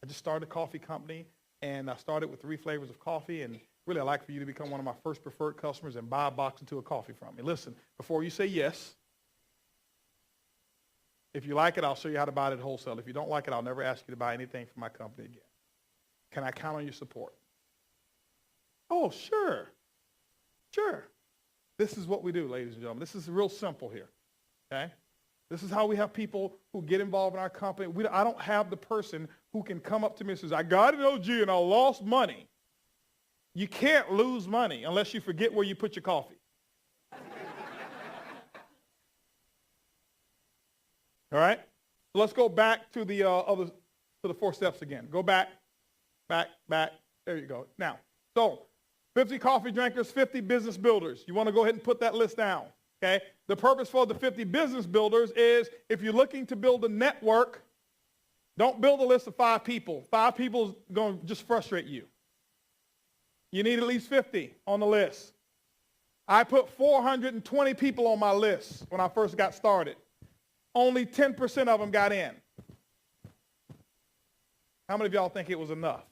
I just started a coffee company, and I started with 3 flavors of coffee, and really I'd like for you to become one of my first preferred customers and buy a box or 2 of coffee from me. Listen, before you say yes, if you like it, I'll show you how to buy it at wholesale. If you don't like it, I'll never ask you to buy anything from my company again. Can I count on your support? Oh, sure. Sure. This is what we do, ladies and gentlemen. This is real simple here, okay? This is how we have people who get involved in our company. I don't have the person who can come up to me and says, I got an OG and I lost money. You can't lose money unless you forget where you put your coffee. All right? So let's go back to the 4 steps again. Go back. There you go. Now, so 50 coffee drinkers, 50 business builders. You want to go ahead and put that list down, okay? The purpose for the 50 business builders is if you're looking to build a network, don't build a list of 5 people. 5 people is going to just frustrate you. You need at least 50 on the list. I put 420 people on my list when I first got started. Only 10% of them got in. How many of y'all think it was enough?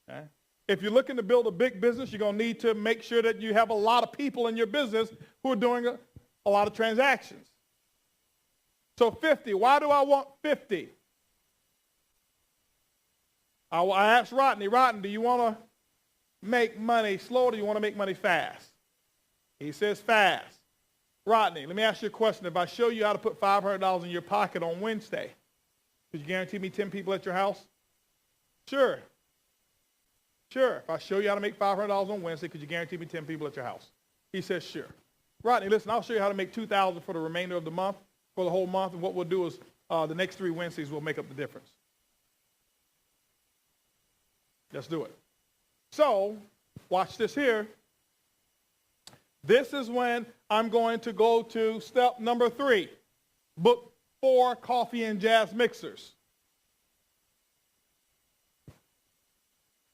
Okay. If you're looking to build a big business, you're going to need to make sure that you have a lot of people in your business who are doing a lot of transactions. So 50. Why do I want 50? I asked Rodney, do you want to make money slow or do you want to make money fast? He says fast. Rodney, let me ask you a question. If I show you how to put $500 in your pocket on Wednesday, could you guarantee me 10 people at your house? Sure. If I show you how to make $500 on Wednesday, could you guarantee me 10 people at your house? He says sure. Rodney, listen, I'll show you how to make $2,000 for the remainder of the month, for the whole month. And what we'll do is the next 3 Wednesdays will make up the difference. Let's do it. So, watch this here. This is when I'm going to go to step number 3. Book 4 coffee and jazz mixers.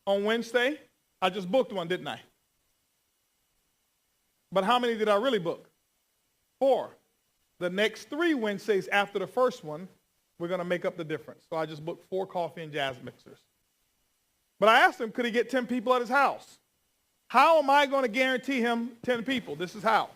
On Wednesday, I just booked one, didn't I? But how many did I really book? 4. The next 3 Wednesdays after the first one, we're going to make up the difference. So I just booked 4 coffee and jazz mixers. But I asked him, could he get 10 people at his house? How am I going to guarantee him 10 people? This is how.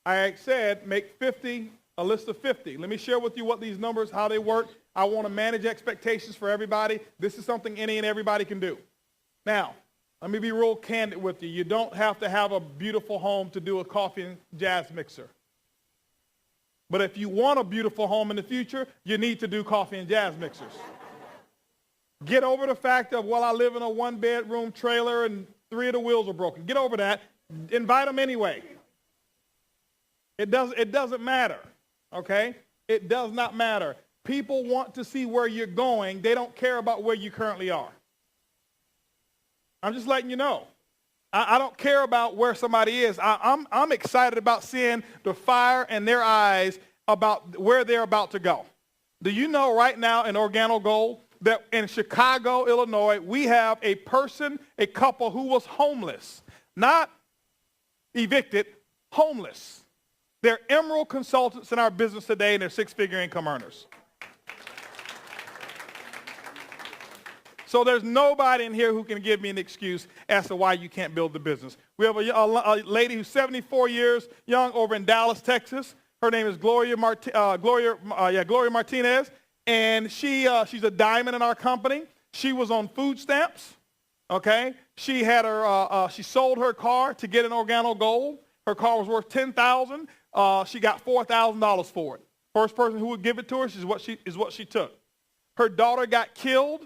I said, make 50, a list of 50. Let me share with you what these numbers, how they work. I want to manage expectations for everybody. This is something any and everybody can do. Now, let me be real candid with you. You don't have to have a beautiful home to do a coffee and jazz mixer. But if you want a beautiful home in the future, you need to do coffee and jazz mixers. Get over the fact of, well, I live in a 1-bedroom trailer and 3 of the wheels are broken. Get over that. Invite them anyway. It doesn't matter, okay? It does not matter. People want to see where you're going. They don't care about where you currently are. I'm just letting you know. I don't care about where somebody is. I'm excited about seeing the fire in their eyes about where they're about to go. Do you know right now in Organo Gold that in Chicago, Illinois, we have a couple who was homeless, not evicted, homeless. They're emerald consultants in our business today, and they're 6-figure income earners. So there's nobody in here who can give me an excuse as to why you can't build the business. We have a lady who's 74 years young over in Dallas, Texas. Her name is Gloria Martinez, and she's a diamond in our company. She was on food stamps. Okay, she had she sold her car to get an Organo Gold. Her car was worth $10,000. She got $4,000 for it. First person who would give it to her is what she took. Her daughter got killed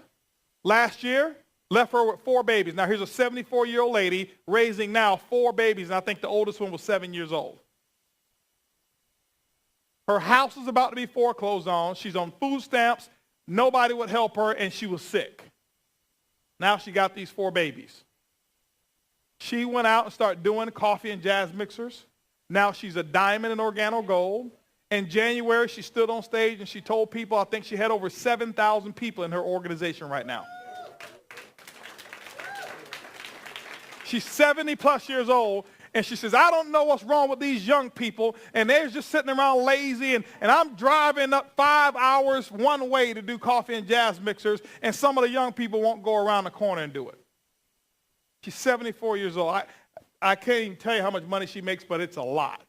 last year, left her with 4 babies. Now here's a 74-year-old lady raising now 4 babies, and I think the oldest one was 7 years old. Her house is about to be foreclosed on. She's on food stamps. Nobody would help her, and she was sick. Now she got these 4 babies. She went out and started doing coffee and jazz mixers. Now she's a diamond in Organo Gold. In January, she stood on stage and she told people, I think she had over 7,000 people in her organization right now. She's 70-plus years old, and she says, I don't know what's wrong with these young people, and they're just sitting around lazy, and I'm driving up 5 hours one way to do coffee and jazz mixers, and some of the young people won't go around the corner and do it. She's 74 years old. I can't even tell you how much money she makes, but it's a lot.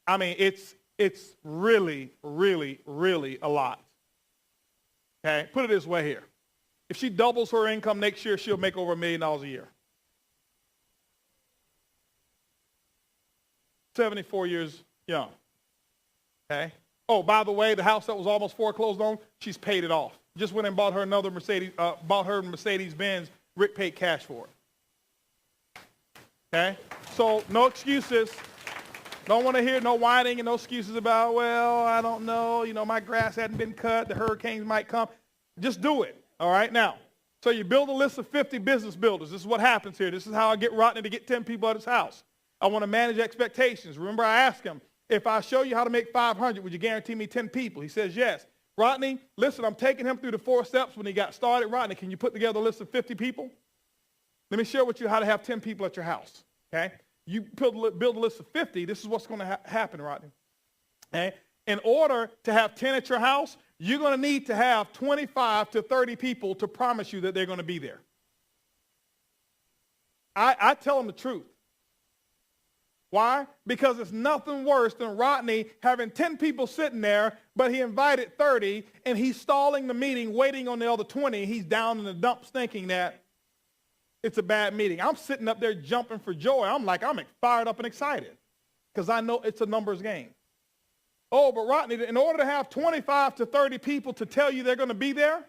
I mean, it's really, really, really a lot. Okay? Put it this way here. If she doubles her income next year, she'll make over $1 million a year. 74 years young. Okay? Oh, by the way, the house that was almost foreclosed on, she's paid it off. Just went and bought her another Mercedes-Benz. Rick paid cash for it. Okay? So no excuses. Don't want to hear no whining and no excuses about, well, I don't know, my grass hadn't been cut, the hurricanes might come. Just do it, all right? Now, so you build a list of 50 business builders. This is what happens here. This is how I get Rodney to get 10 people at his house. I want to manage expectations. Remember, I asked him, if I show you how to make 500, would you guarantee me 10 people? He says, yes. Rodney, listen, I'm taking him through the 4 steps when he got started. Rodney, can you put together a list of 50 people? Let me share with you how to have 10 people at your house, okay? You build a list of 50, this is what's going to happen, Rodney. Okay? In order to have 10 at your house, you're going to need to have 25 to 30 people to promise you that they're going to be there. I tell them the truth. Why? Because it's nothing worse than Rodney having 10 people sitting there, but he invited 30, and he's stalling the meeting, waiting on the other 20. He's down in the dumps thinking that it's a bad meeting. I'm sitting up there jumping for joy. I'm fired up and excited because I know it's a numbers game. Oh, but Rodney, in order to have 25 to 30 people to tell you they're going to be there,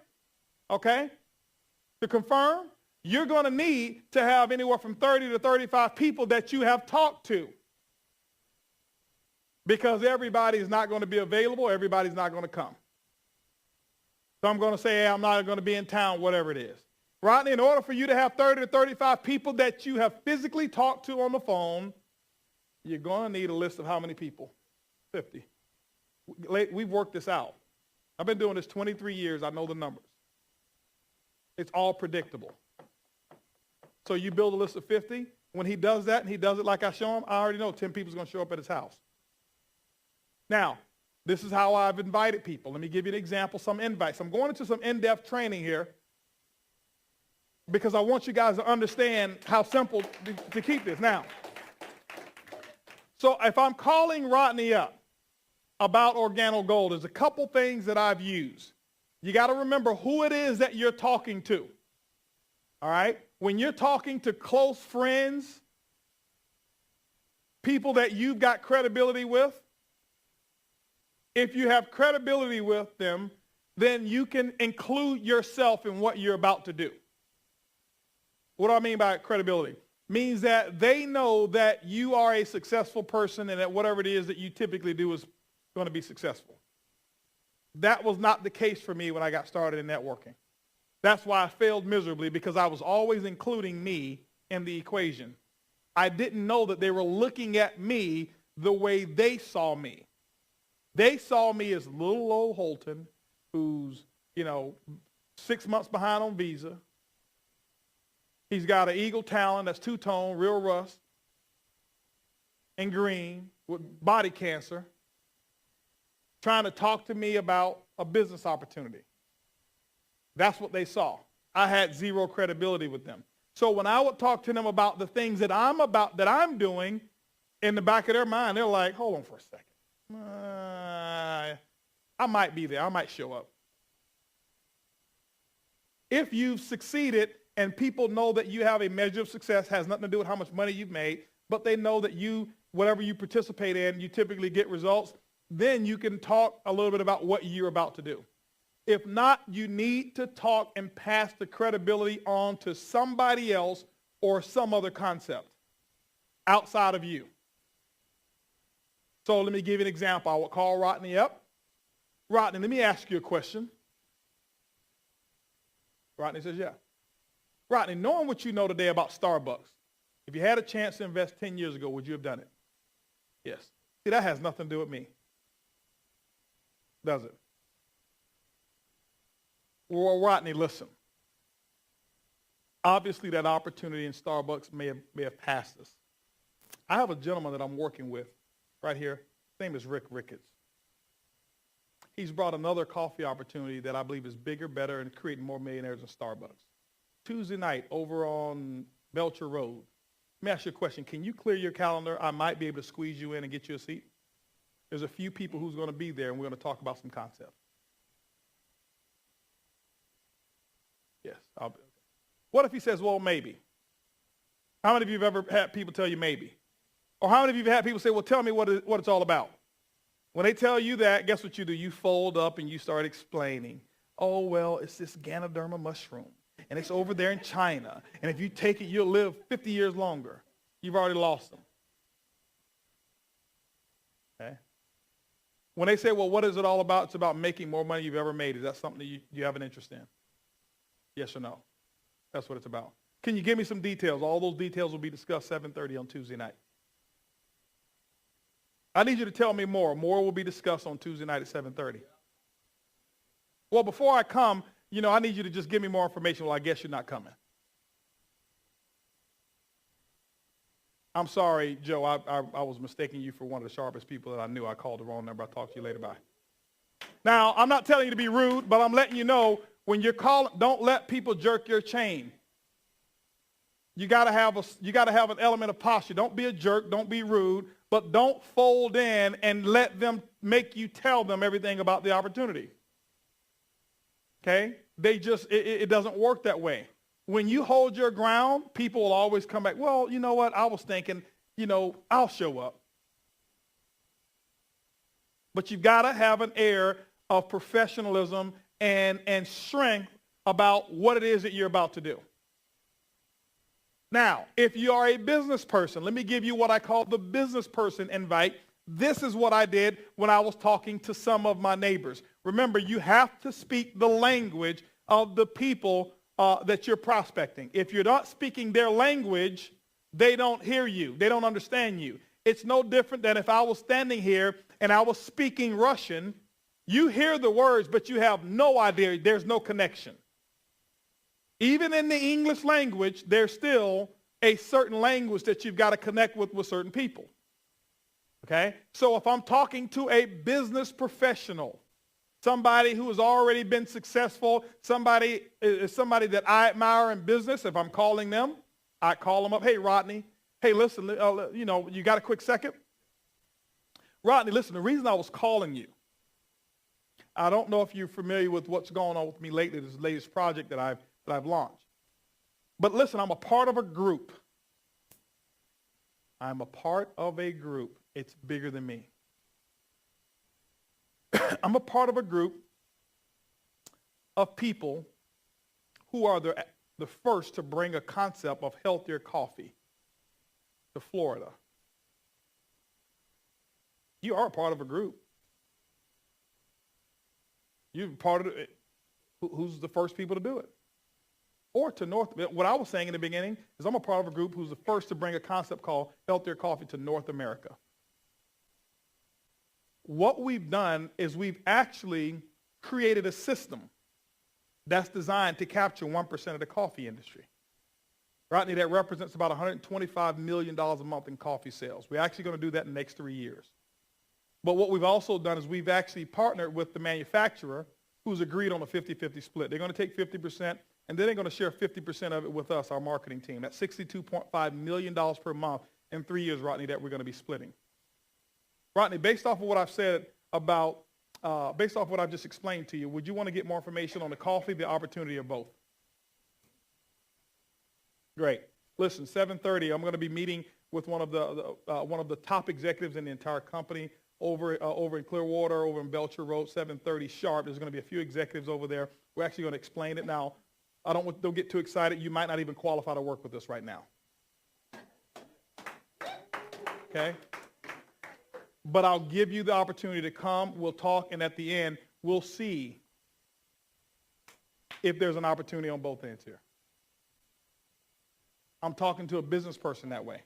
okay, to confirm, you're going to need to have anywhere from 30 to 35 people that you have talked to. Because everybody is not going to be available. Everybody's not going to come. So I'm going to say, hey, I'm not going to be in town, whatever it is. Rodney, in order for you to have 30 to 35 people that you have physically talked to on the phone, you're going to need a list of how many people? 50. We've worked this out. I've been doing this 23 years. I know the numbers. It's all predictable. So you build a list of 50. When he does that and he does it like I show him, I already know 10 people is going to show up at his house. Now, this is how I've invited people. Let me give you an example, some invites. I'm going into some in-depth training here because I want you guys to understand how simple to keep this. Now, so if I'm calling Rodney up about Organo Gold, there's a couple things that I've used. You got to remember who it is that you're talking to. All right? When you're talking to close friends, people that you've got credibility with, if you have credibility with them, then you can include yourself in what you're about to do. What do I mean by credibility? Means that they know that you are a successful person and that whatever it is that you typically do is going to be successful. That was not the case for me when I got started in networking. That's why I failed miserably, because I was always including me in the equation. I didn't know that they were looking at me the way they saw me. They saw me as little old Holton, who's, 6 months behind on visa. He's got an Eagle Talon that's two-tone, real rust, and green, with body cancer, trying to talk to me about a business opportunity. That's what they saw. I had zero credibility with them. So when I would talk to them about the things that I'm doing, in the back of their mind, they're like, hold on for a second. I might be there. I might show up. If you've succeeded and people know that you have a measure of success, has nothing to do with how much money you've made, but they know that whatever you participate in, you typically get results, then you can talk a little bit about what you're about to do. If not, you need to talk and pass the credibility on to somebody else or some other concept outside of you. So let me give you an example. I would call Rodney up. Rodney, let me ask you a question. Rodney says, yeah. Rodney, knowing what you know today about Starbucks, if you had a chance to invest 10 years ago, would you have done it? Yes. See, that has nothing to do with me. Does it? Well, Rodney, listen. Obviously, that opportunity in Starbucks may have passed us. I have a gentleman that I'm working with right here. His name is Rick Ricketts. He's brought another coffee opportunity that I believe is bigger, better, and creating more millionaires than Starbucks. Tuesday night over on Belcher Road. Let me ask you a question. Can you clear your calendar? I might be able to squeeze you in and get you a seat. There's a few people who's going to be there, and we're going to talk about some concepts. Yes, I'll be. What if he says, well, maybe? How many of you have ever had people tell you maybe? Or how many of you have had people say, well, tell me what it's all about? When they tell you that, guess what you do? You fold up and you start explaining. Oh, well, it's this Ganoderma mushroom, and it's over there in China, and if you take it, you'll live 50 years longer. You've already lost them. Okay? When they say, well, what is it all about? It's about making more money you've ever made. Is that something that you have an interest in? Yes or no? That's what it's about. Can you give me some details? All those details will be discussed 7:30 on Tuesday night. I need you to tell me more. More will be discussed on Tuesday night at 7:30. Well, before I come, I need you to just give me more information. Well, I guess you're not coming. I'm sorry, Joe. I was mistaking you for one of the sharpest people that I knew. I called the wrong number. I'll talk to you later. Bye. Now, I'm not telling you to be rude, but I'm letting you know when you're calling, don't let people jerk your chain. You got to have an element of posture. Don't be a jerk. Don't be rude. But don't fold in and let them make you tell them everything about the opportunity. Okay? It doesn't work that way. When you hold your ground, people will always come back, well, you know what? I was thinking, I'll show up. But you've got to have an air of professionalism and strength about what it is that you're about to do. Now, if you are a business person, let me give you what I call the business person invite. This is what I did when I was talking to some of my neighbors. Remember, you have to speak the language of the people that you're prospecting. If you're not speaking their language, they don't hear you. They don't understand you. It's no different than if I was standing here and I was speaking Russian. You hear the words, but you have no idea. There's no connection. Even in the English language, there's still a certain language that you've got to connect with certain people. Okay? So if I'm talking to a business professional, somebody who has already been successful, somebody that I admire in business, if I'm calling them, I call them up. Hey, Rodney. Hey, listen, you got a quick second? Rodney, listen, the reason I was calling you, I don't know if you're familiar with what's going on with me lately, this latest project that I've launched. But listen, I'm a part of a group. I'm a part of a group. It's bigger than me. I'm a part of a group of people who are the first to bring a concept of healthier coffee to Florida. You are a part of a group. You're part of it. Who's the first people to do it? Or to North, what I was saying in the beginning is I'm a part of a group who's the first to bring a concept called healthier coffee to North America. What we've done is we've actually created a system that's designed to capture 1% of the coffee industry. Rodney, that represents about $125 million a month in coffee sales. We're actually going to do that in the next 3 years. But what we've also done is we've actually partnered with the manufacturer who's agreed on a 50-50 split. They're going to take 50%, and then they're going to share 50% of it with us, our marketing team. That's $62.5 million per month in 3 years, Rodney, that we're going to be splitting. Rodney, based off of what I've said about, based off what I've just explained to you, would you want to get more information on the coffee, the opportunity, or both? Great. Listen, 7:30, I'm going to be meeting with one of the top executives in the entire company over in Clearwater, over in Belcher Road, 7:30 sharp. There's going to be a few executives over there. We're actually going to explain it now. Don't get too excited. You might not even qualify to work with us right now. Okay? But I'll give you the opportunity to come. We'll talk, and at the end, we'll see if there's an opportunity on both ends here. I'm talking to a business person that way.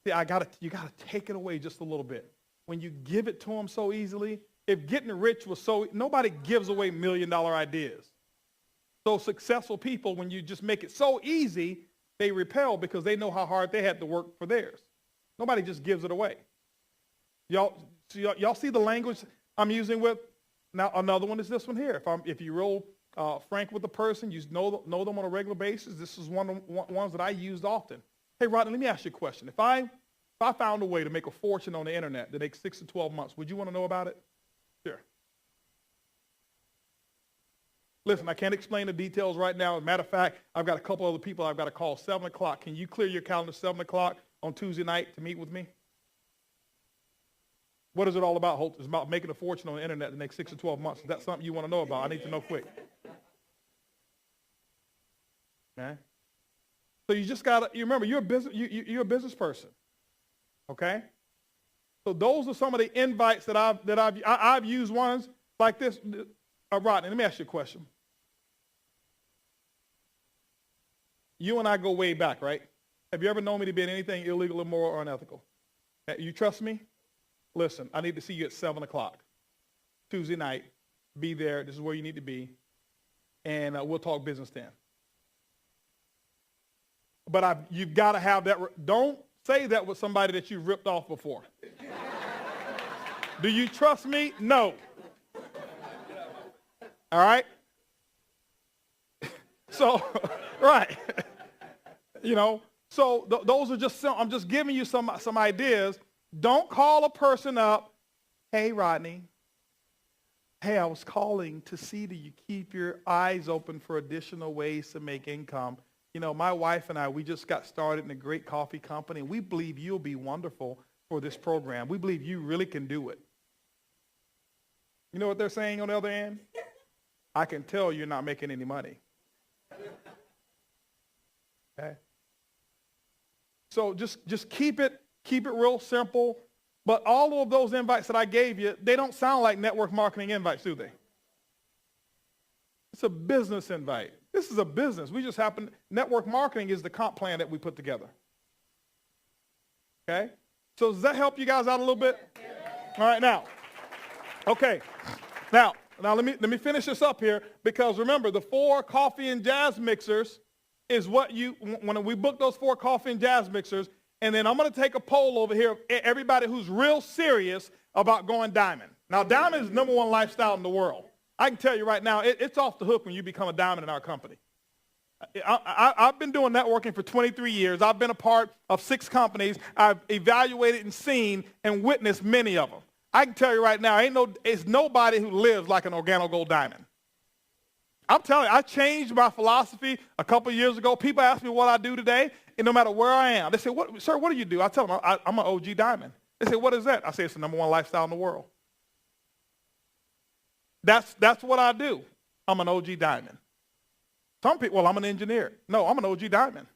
See, you gotta take it away just a little bit. When you give it to them so easily, if getting rich was nobody gives away $1 million ideas. So successful people, when you just make it so easy, they repel because they know how hard they had to work for theirs. Nobody just gives it away. Y'all see the language I'm using with? Now, another one is this one here. If you roll frank with the person, you know them on a regular basis, this is one of the ones that I used often. Hey, Rodney, let me ask you a question. If I found a way to make a fortune on the internet that takes 6 to 12 months, would you want to know about it? Sure. Listen, I can't explain the details right now. As a matter of fact, I've got a couple other people I've got to call 7 o'clock. Can you clear your calendar 7 o'clock on Tuesday night to meet with me? What is it all about, Holt? It's about making a fortune on the internet the next 6 to 12 months. Is that something you want to know about? I need to know quick. Okay? So you just got to, you remember, you're a business person. Okay? So those are some of the invites that I've used ones like this. Rodney, let me ask you a question. You and I go way back, right? Have you ever known me to be in anything illegal, immoral, or unethical? You trust me? Listen, I need to see you at 7 o'clock Tuesday night. Be there. This is where you need to be. And we'll talk business then. But you've got to have that. Don't say that with somebody that you've ripped off before. Do you trust me? No. All right? So, right. So those are just I'm just giving you some ideas. Don't call a person up, hey, Rodney, hey, I was calling to see that you keep your eyes open for additional ways to make income. My wife and I, we just got started in a great coffee company. We believe you'll be wonderful for this program. We believe you really can do it. You know what they're saying on the other end? I can tell you're not making any money. Okay? So just keep it real simple. But all of those invites that I gave you, they don't sound like network marketing invites, do they? It's a business invite. This is a business. Network marketing is the comp plan that we put together. Okay? So does that help you guys out a little bit? All right, now. Okay. Now let me finish this up here, because remember, the 4 coffee and jazz mixers is what when we book those 4 coffee and jazz mixers, and then I'm going to take a poll over here of everybody who's real serious about going diamond. Now, diamond is the #1 lifestyle in the world. I can tell you right now, it's off the hook when you become a diamond in our company. I've been doing networking for 23 years. I've been a part of 6 companies. I've evaluated and seen and witnessed many of them. I can tell you right now, it's nobody who lives like an Organo Gold diamond. I'm telling you, I changed my philosophy a couple of years ago. People ask me what I do today, and no matter where I am, they say, "Sir, what do you do?" I tell them, I'm an OG diamond. They say, "What is that?" I say, "It's the #1 lifestyle in the world." That's what I do. I'm an OG diamond. Some people, well, I'm an engineer. No, I'm an OG diamond.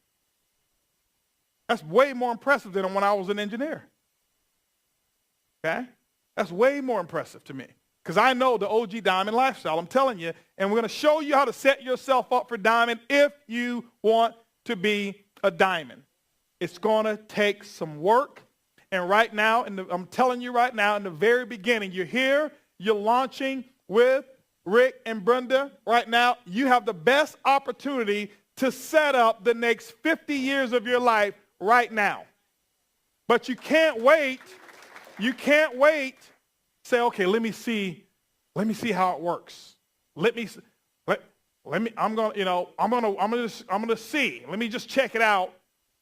That's way more impressive than when I was an engineer. Okay? That's way more impressive to me, because I know the OG diamond lifestyle. I'm telling you, and we're going to show you how to set yourself up for diamond if you want to be a diamond. It's going to take some work. And right now, I'm telling you right now, in the very beginning, you're here, you're launching with Rick and Brenda. Right now, you have the best opportunity to set up the next 50 years of your life right now. But you can't wait. You can't wait. Say, okay, let me see how it works. I'm gonna see. Let me just check it out.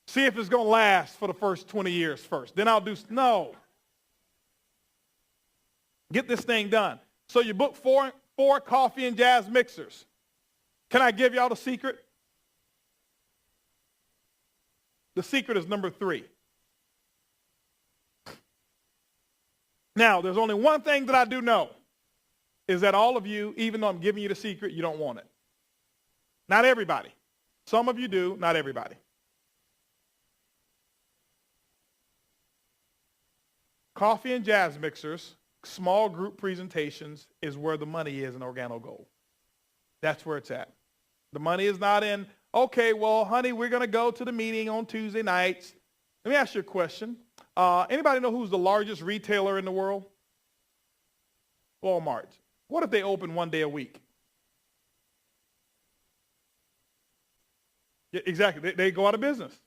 See if it's gonna last for the first 20 years first. Then I'll do. No. Get this thing done. So you book 4 coffee and jazz mixers. Can I give y'all the secret? The secret is number 3. Now, there's only one thing that I do know, is that all of you, even though I'm giving you the secret, you don't want it. Not everybody. Some of you do, not everybody. Coffee and jazz mixers, small group presentations, is where the money is in Organo Gold. That's where it's at. The money is not in, okay, well, honey, we're going to go to the meeting on Tuesday nights. Let me ask you a question. Anybody know who's the largest retailer in the world? Walmart. What if they open 1 day a week? Yeah, exactly. They go out of business.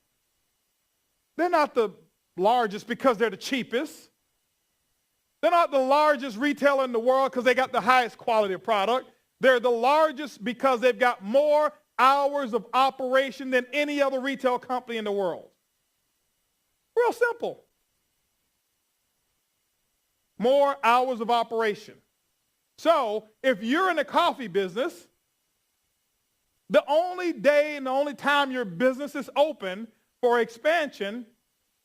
They're not the largest because they're the cheapest. They're not the largest retailer in the world because they got the highest quality of product. They're the largest because they've got more hours of operation than any other retail company in the world. Real simple. More hours of operation. So if you're in the coffee business, the only day and the only time your business is open for expansion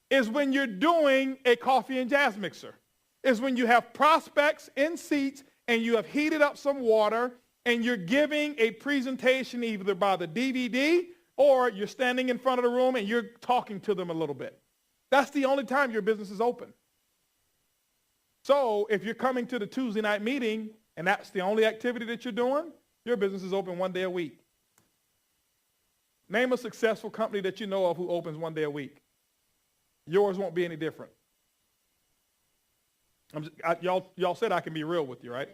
is when you're doing a coffee and jazz mixer. Is when you have prospects in seats and you have heated up some water and you're giving a presentation either by the DVD or you're standing in front of the room and you're talking to them a little bit. That's the only time your business is open. So if you're coming to the Tuesday night meeting and that's the only activity that you're doing, your business is open 1 day a week. Name a successful company that you know of who opens 1 day a week. Yours won't be any different. Y'all said I can be real with you, right?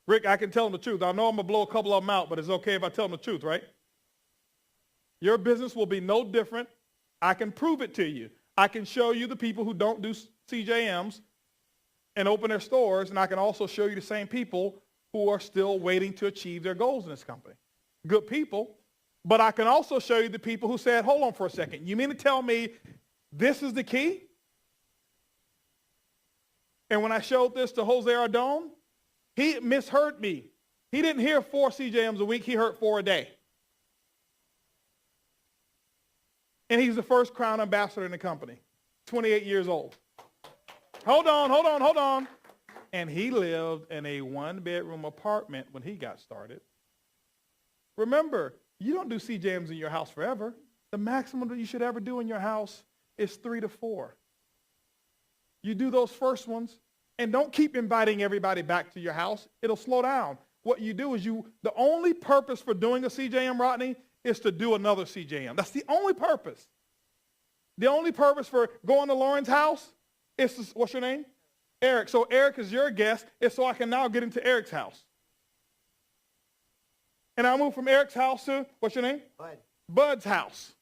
Rick, I can tell them the truth. I know I'm going to blow a couple of them out, but it's okay if I tell them the truth, right? Your business will be no different. I can prove it to you. I can show you the people who don't do CJMs and open their stores, and I can also show you the same people who are still waiting to achieve their goals in this company. Good people, but I can also show you the people who said, hold on for a second, you mean to tell me this is the key? And when I showed this to Jose Ardon, he misheard me. He didn't hear 4 CJMs a week, he heard 4 a day. And he's the first Crown Ambassador in the company, 28 years old. Hold on. And he lived in a 1-bedroom apartment when he got started. Remember, you don't do CJMs in your house forever. The maximum that you should ever do in your house is 3 to 4. You do those first ones, and don't keep inviting everybody back to your house. It'll slow down. What you do is the only purpose for doing a CJM, Rodney, is to do another CJM. That's the only purpose. The only purpose for going to Lauren's house is, what's your name? Eric. So Eric is your guest, is so I can now get into Eric's house. And I move from Eric's house to, what's your name? Bud. Bud's house.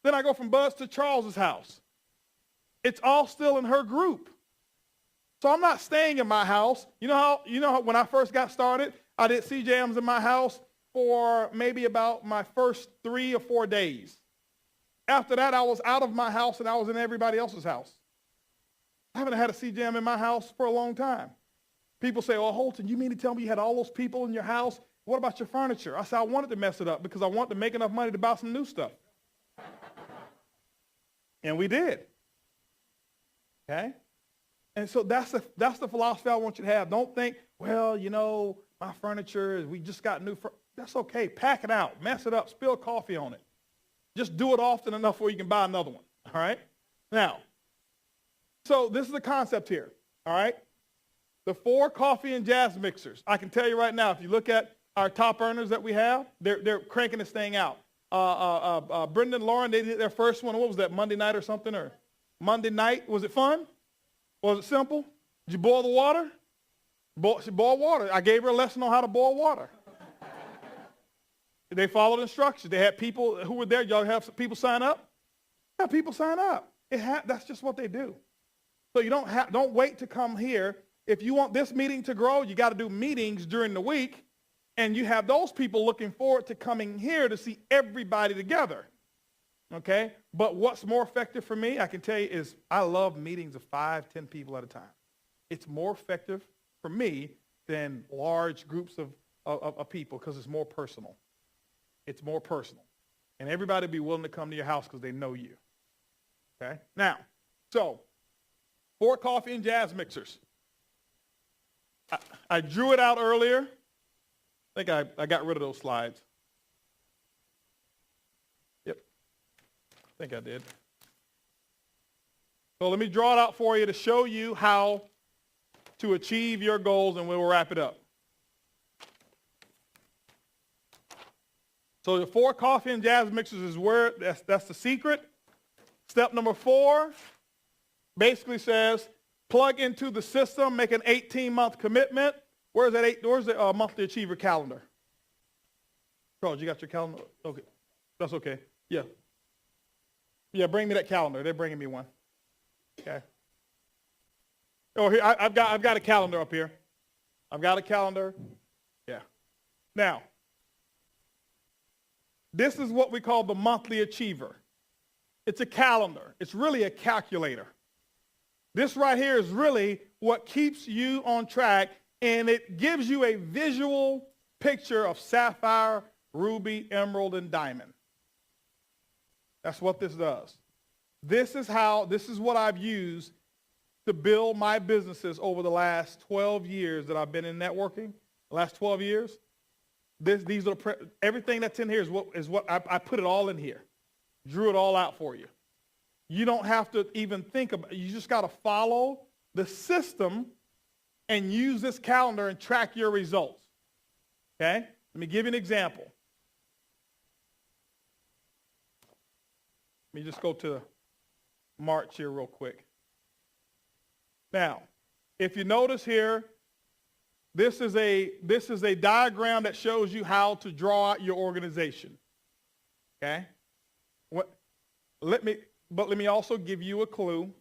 Then I go from Bud's to Charles's house. It's all still in her group. So I'm not staying in my house. You know how when I first got started, I did CJMs in my house for maybe about my first 3 or 4 days. After that, I was out of my house and I was in everybody else's house. I haven't had a CJM in my house for a long time. People say, oh, Holton, you mean to tell me you had all those people in your house? What about your furniture? I said, I wanted to mess it up because I wanted to make enough money to buy some new stuff. And we did. Okay? And so that's the philosophy I want you to have. Don't think, well, my furniture, we just got new furniture. That's okay. Pack it out. Mess it up. Spill coffee on it. Just do it often enough where you can buy another one. All right? Now, so this is the concept here. All right? The 4 coffee and jazz mixers. I can tell you right now, if you look at our top earners that we have, they're cranking this thing out. Brenda and Lauren, they did their first one. What was that, Monday night or something? Or Monday night? Was it fun? Was it simple? Did you boil the water? She boiled water. I gave her a lesson on how to boil water. They followed instructions. They had people who were there. Y'all have people sign up? Yeah, people sign up. That's just what they do. So you don't wait to come here. If you want this meeting to grow, you got to do meetings during the week, and you have those people looking forward to coming here to see everybody together. Okay? But what's more effective for me, I can tell you, is I love meetings of 5, 10 people at a time. It's more effective for me than large groups of people because it's more personal. It's more personal. And everybody will be willing to come to your house because they know you. Okay? Now, so 4 coffee and jazz mixers. I drew it out earlier. I think I got rid of those slides. Yep. I think I did. So let me draw it out for you to show you how to achieve your goals, and we'll wrap it up. So the 4 coffee and jazz mixers is where that's the secret. Step number 4 basically says plug into the system, make an 18-month commitment. Where's the monthly achiever calendar? Charles, you got your calendar? Okay, that's okay. Yeah. Yeah, bring me that calendar. They're bringing me one. Okay. Oh, here I've got a calendar up here. I've got a calendar. Yeah. Now, this is what we call the monthly achiever. It's a calendar. It's really a calculator. This right here is really what keeps you on track, and it gives you a visual picture of sapphire, ruby, emerald, and diamond. That's what this does. This is what I've used to build my businesses over the last 12 years that I've been in networking. The last 12 years. These are everything that's in here is what I put it all in here. Drew it all out for you. You don't have to even think about it. You just got to follow the system and use this calendar and track your results. Okay? Let me give you an example. Let me just go to March here real quick. Now, if you notice here, this is a diagram that shows you how to draw out your organization. Okay? Let me also give you a clue,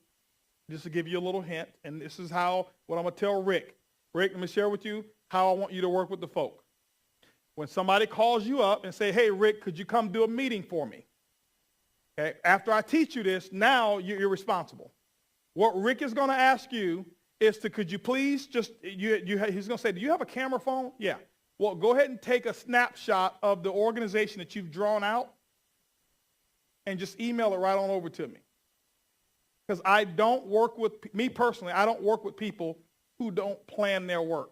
just to give you a little hint, and this is what I'm going to tell Rick. Rick, let me share with you how I want you to work with the folk. When somebody calls you up and say, hey, Rick, could you come do a meeting for me? Okay? After I teach you this, now you're responsible. What Rick is going to ask you is could you please he's going to say, do you have a camera phone? Yeah. Well, go ahead and take a snapshot of the organization that you've drawn out and just email it right on over to me. Because I don't work with people who don't plan their work.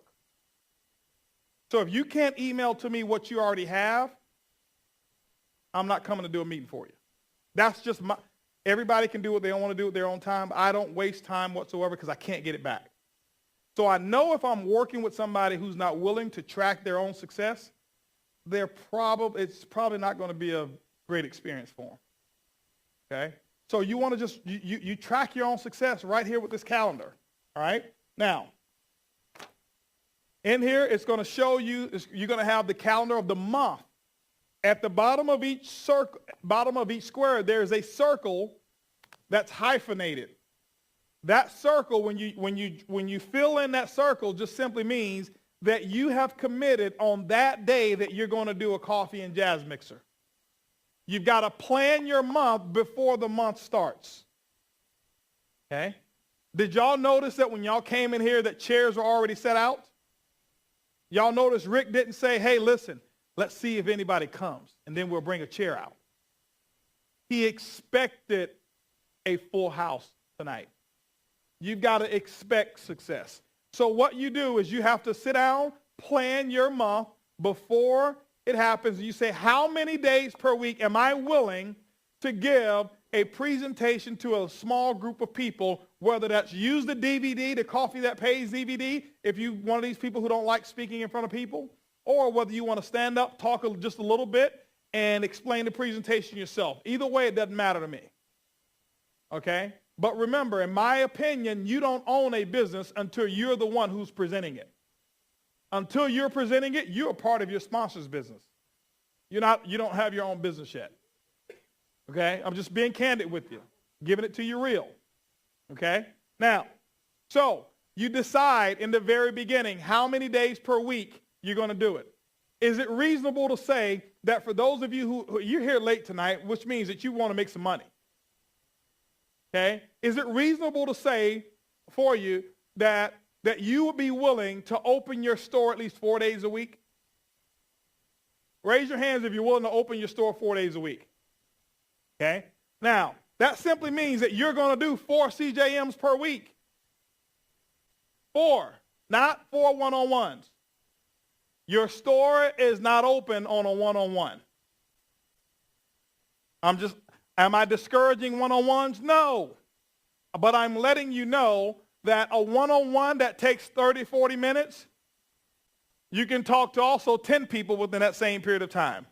So if you can't email to me what you already have, I'm not coming to do a meeting for you. That's just Everybody can do what they want to do at their own time. I don't waste time whatsoever because I can't get it back. So I know if I'm working with somebody who's not willing to track their own success, it's probably not going to be a great experience for them. Okay? So you want to just, you track your own success right here with this calendar. All right? Now, in here, it's going to show you, you're going to have the calendar of the month. At the bottom of each circle, bottom of each square, there's a circle that's hyphenated. That circle, when you fill in that circle, just simply means that you have committed on that day that you're going to do a coffee and jazz mixer. You've got to plan your month before the month starts. Okay? Did y'all notice that when y'all came in here that chairs were already set out? Y'all notice Rick didn't say, hey, listen, let's see if anybody comes, and then we'll bring a chair out. He expected a full house tonight. You've got to expect success. So what you do is you have to sit down, plan your month before it happens. You say, how many days per week am I willing to give a presentation to a small group of people, whether that's use the DVD, the Coffee That Pays DVD, if you're one of these people who don't like speaking in front of people, or whether you want to stand up, talk just a little bit, and explain the presentation yourself. Either way, it doesn't matter to me. Okay? But remember, in my opinion, you don't own a business until you're the one who's presenting it. Until you're presenting it, you're a part of your sponsor's business. You don't have your own business yet. Okay? I'm just being candid with you, giving it to you real. Okay? Now, so you decide in the very beginning how many days per week you're going to do it. Is it reasonable to say that for those of you who you're here late tonight, which means that you want to make some money? Okay? Is it reasonable to say for you that you would be willing to open your store at least 4 days a week? Raise your hands if you're willing to open your store 4 days a week. Okay? Now, that simply means that you're going to do 4 CJMs per week. 4, not 4 one-on-ones. Your store is not open on a one-on-one. Am I discouraging one-on-ones? No. But I'm letting you know that a one-on-one that takes 30, 40 minutes, you can talk to also 10 people within that same period of time.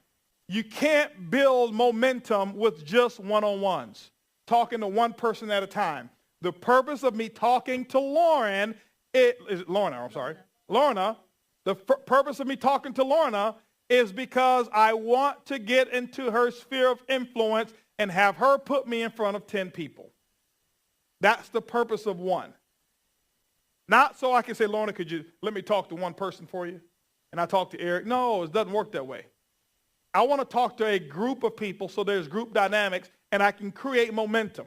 You can't build momentum with just one-on-ones, talking to one person at a time. The purpose of me talking to Lorna, the purpose of me talking to Lorna is because I want to get into her sphere of influence and have her put me in front of 10 people. That's the purpose of one. Not so I can say, Lorna, could you let me talk to one person for you? And I talk to Eric. No, it doesn't work that way. I want to talk to a group of people so there's group dynamics and I can create momentum.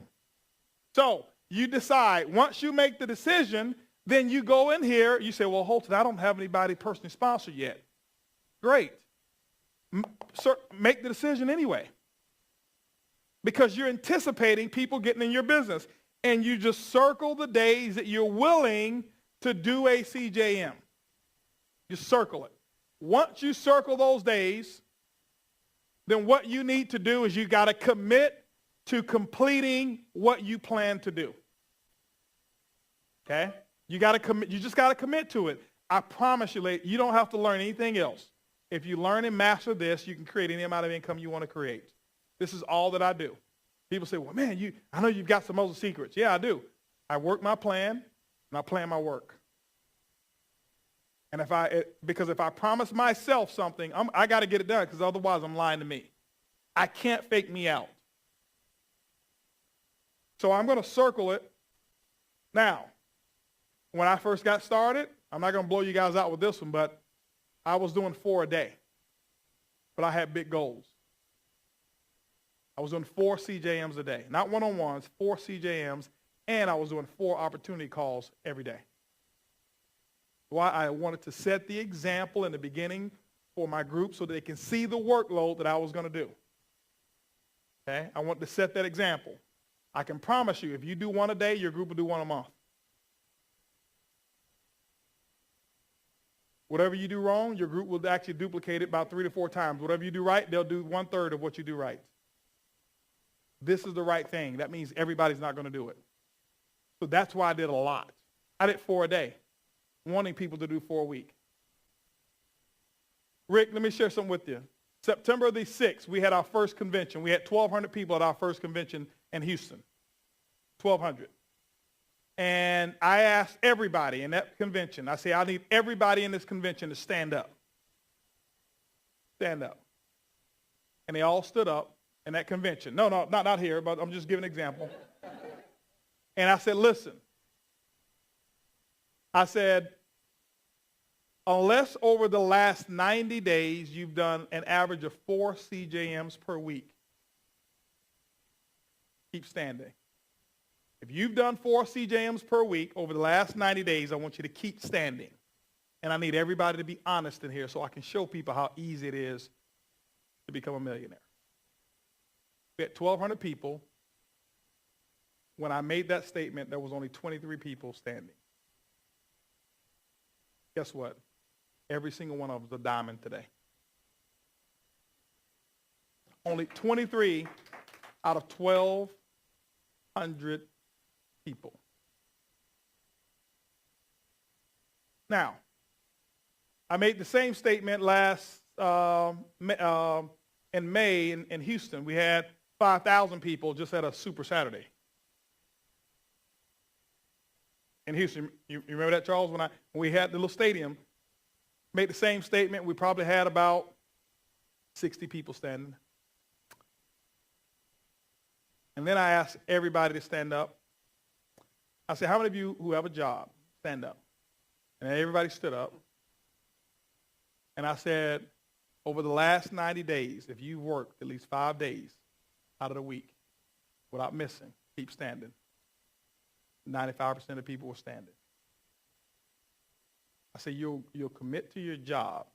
So you decide, once you make the decision, then you go in here, you say, well, Holton, I don't have anybody personally sponsored yet. Great. Make the decision anyway. Because you're anticipating people getting in your business. And you just circle the days that you're willing to do a CJM. You circle it. Once you circle those days, then what you need to do is you got to commit to completing what you plan to do. Okay? You just got to commit to it. I promise you, lady, you don't have to learn anything else. If you learn and master this, you can create any amount of income you want to create. This is all that I do. People say, well, man, I know you've got some other secrets. Yeah, I do. I work my plan, and I plan my work. And because if I promise myself something, I got to get it done, because otherwise I'm lying to me. I can't fake me out. So I'm going to circle it. Now, when I first got started, I'm not going to blow you guys out with this one, but I was doing 4 a day. But I had big goals. I was doing 4 CJMs a day. Not one-on-ones, 4 CJMs, and I was doing 4 opportunity calls every day. Why? I wanted to set the example in the beginning for my group so that they can see the workload that I was going to do. Okay? I want to set that example. I can promise you, if you do 1 a day, your group will do 1 a month. Whatever you do wrong, your group will actually duplicate it about 3 to 4 times. Whatever you do right, they'll do 1/3 of what you do right. this is the right thing. That means everybody's not going to do it. So that's why I did a lot. I did 4 a day, wanting people to do 4 a week. Rick, let me share something with you. September the 6th, we had our first convention. We had 1,200 people at our first convention in Houston. 1,200. And I asked everybody in that convention, I say, I need everybody in this convention to stand up. Stand up. And they all stood up in that convention. No, not here, but I'm just giving an example. And I said, listen. I said, unless over the last 90 days you've done an average of 4 CJMs per week, keep standing. If you've done 4 CJMs per week over the last 90 days, I want you to keep standing. And I need everybody to be honest in here so I can show people how easy it is to become a millionaire. We had 1,200 people. When I made that statement, there was only 23 people standing. Guess what? Every single one of them is a diamond today. Only 23 out of 1,200 people. Now, I made the same statement last in May in Houston. We had 5,000 people just at a Super Saturday. In Houston, you remember that, Charles? When we had the little stadium, made the same statement. We probably had about 60 people standing. And then I asked everybody to stand up. I said, how many of you who have a job, stand up? And everybody stood up. And I said, over the last 90 days, if you've worked at least 5 days out of the week without missing, keep standing. 95% of people were standing. I said, you'll commit to your job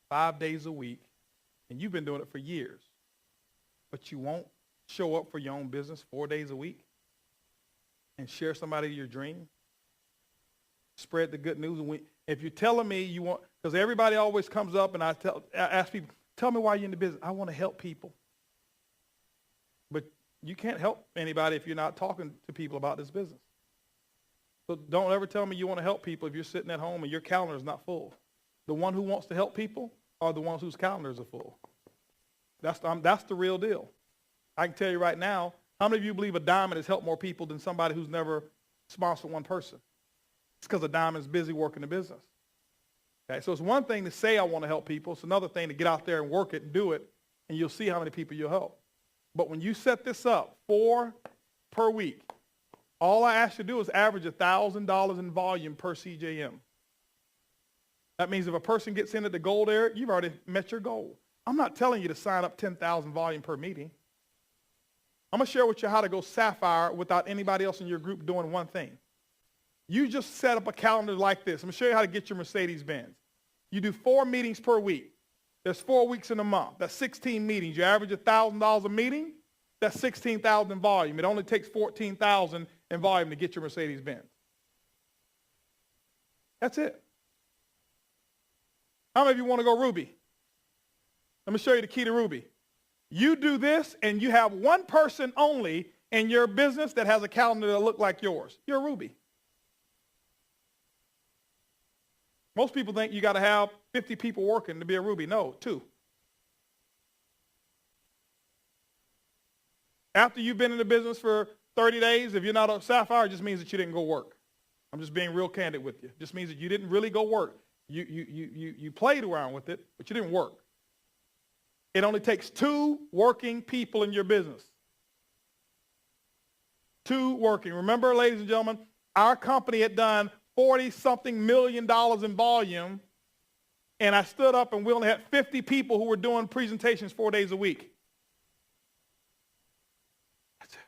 5 days a week, and you've been doing it for years, but you won't show up for your own business 4 days a week and share somebody your dream, spread the good news. And if you're telling me you want, because everybody always comes up and I ask people, tell me why you're in the business. I want to help people. But you can't help anybody if you're not talking to people about this business. So don't ever tell me you want to help people if you're sitting at home and your calendar is not full. The one who wants to help people are the ones whose calendars are full. That's the real deal. I can tell you right now, how many of you believe a diamond has helped more people than somebody who's never sponsored one person? It's because a diamond is busy working the business. Okay, so it's one thing to say I want to help people. It's another thing to get out there and work it and do it, and you'll see how many people you'll help. But when you set this up, 4 per week, all I ask you to do is average $1,000 in volume per CJM. That means if a person gets into the gold area, you've already met your goal. I'm not telling you to sign up 10,000 volume per meeting. I'm going to share with you how to go sapphire without anybody else in your group doing one thing. You just set up a calendar like this. I'm going to show you how to get your Mercedes-Benz. You do 4 meetings per week. There's 4 weeks in a month. That's 16 meetings. You average $1,000 a meeting. That's 16,000 in volume. It only takes 14,000 in volume to get your Mercedes-Benz. That's it. How many of you want to go Ruby? Let me show you the key to Ruby. You do this, and you have one person only in your business that has a calendar that looks like yours. You're Ruby. Most people think you got to have 50 people working to be a Ruby. No, 2. After you've been in the business for 30 days, if you're not a sapphire, it just means that you didn't go work. I'm just being real candid with you. It just means that you didn't really go work. You played around with it, but you didn't work. It only takes 2 working people in your business. 2 working. Remember, ladies and gentlemen, our company had done $40-something million in volume, and I stood up and we only had 50 people who were doing presentations 4 days a week. That's it.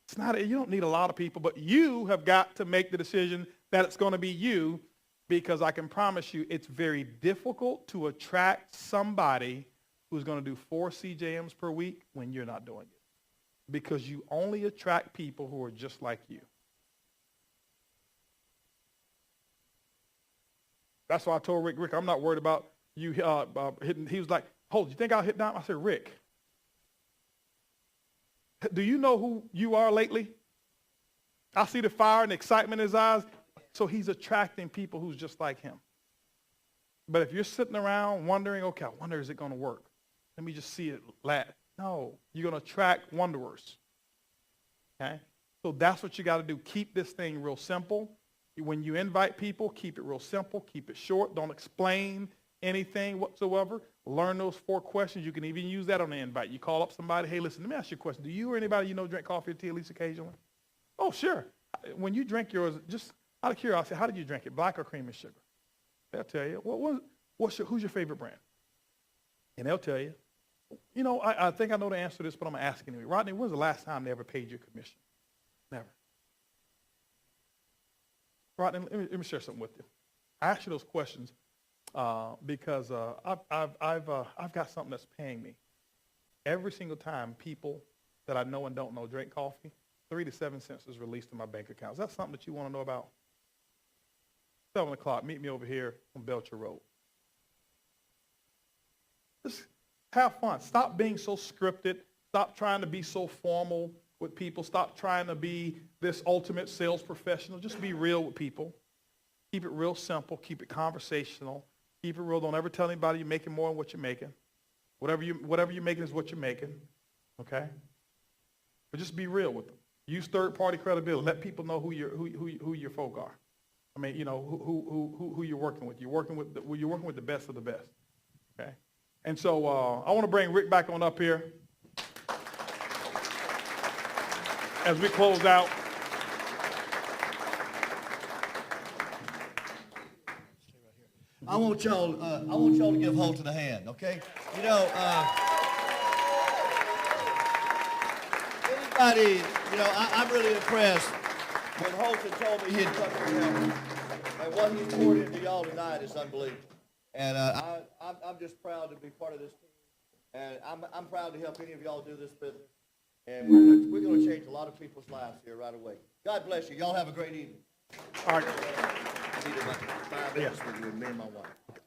It's not, you don't need a lot of people, but you have got to make the decision that it's going to be you, because I can promise you it's very difficult to attract somebody who's going to do 4 CJMs per week when you're not doing it, because you only attract people who are just like you. That's why I told Rick, I'm not worried about you hitting. He was like, "Hold, you think I'll hit down?" I said, "Rick, Do you know who you are lately? I see the fire and the excitement in his eyes. So he's attracting people who's just like him. But if you're sitting around wondering, okay, I wonder, is it going to work? Let me just see it. No, you're going to attract wanderers. Okay? So that's what you got to do. Keep this thing real simple. When you invite people, keep it real simple. Keep it short. Don't explain anything whatsoever. Learn those 4 questions. You can even use that on the invite. You call up somebody, hey, listen, let me ask you a question. Do you or anybody you know drink coffee or tea at least occasionally? Oh, sure. When you drink yours, just out of curiosity, how did you drink it? Black or cream and sugar? They'll tell you. Who's your favorite brand? And they'll tell you. You know, I think I know the answer to this, but I'm going to ask anyway. Rodney, when's the last time they ever paid you a commission? Never. Rodney, let me share something with you. I ask you those questions because I've got something that's paying me. Every single time people that I know and don't know drink coffee, 3 to 7 cents is released in my bank account. Is that something that you want to know about? 7 o'clock, meet me over here on Belcher Road. Just have fun. Stop being so scripted. Stop trying to be so formal with people. Stop trying to be this ultimate sales professional. Just be real with people. Keep it real simple. Keep it conversational. Keep it real. Don't ever tell anybody you're making more than what you're making. Whatever you're making is what you're making. Okay? But just be real with them. Use third-party credibility. Let people know who your folk are. I mean, you know, who you're working with. You're working with the best of the best. Okay? And so I want to bring Rick back on up here as we close out. I want y'all to give Holton a hand, okay? You know, anybody, you know, I'm really impressed when Holton told me he'd come here and help me. And what he's poured into y'all tonight is unbelievable. And I'm just proud to be part of this team. And I'm proud to help any of y'all do this business. And we're going to change a lot of people's lives here right away. God bless you. Y'all have a great evening. All right. I need about 5 minutes with you and me and my wife.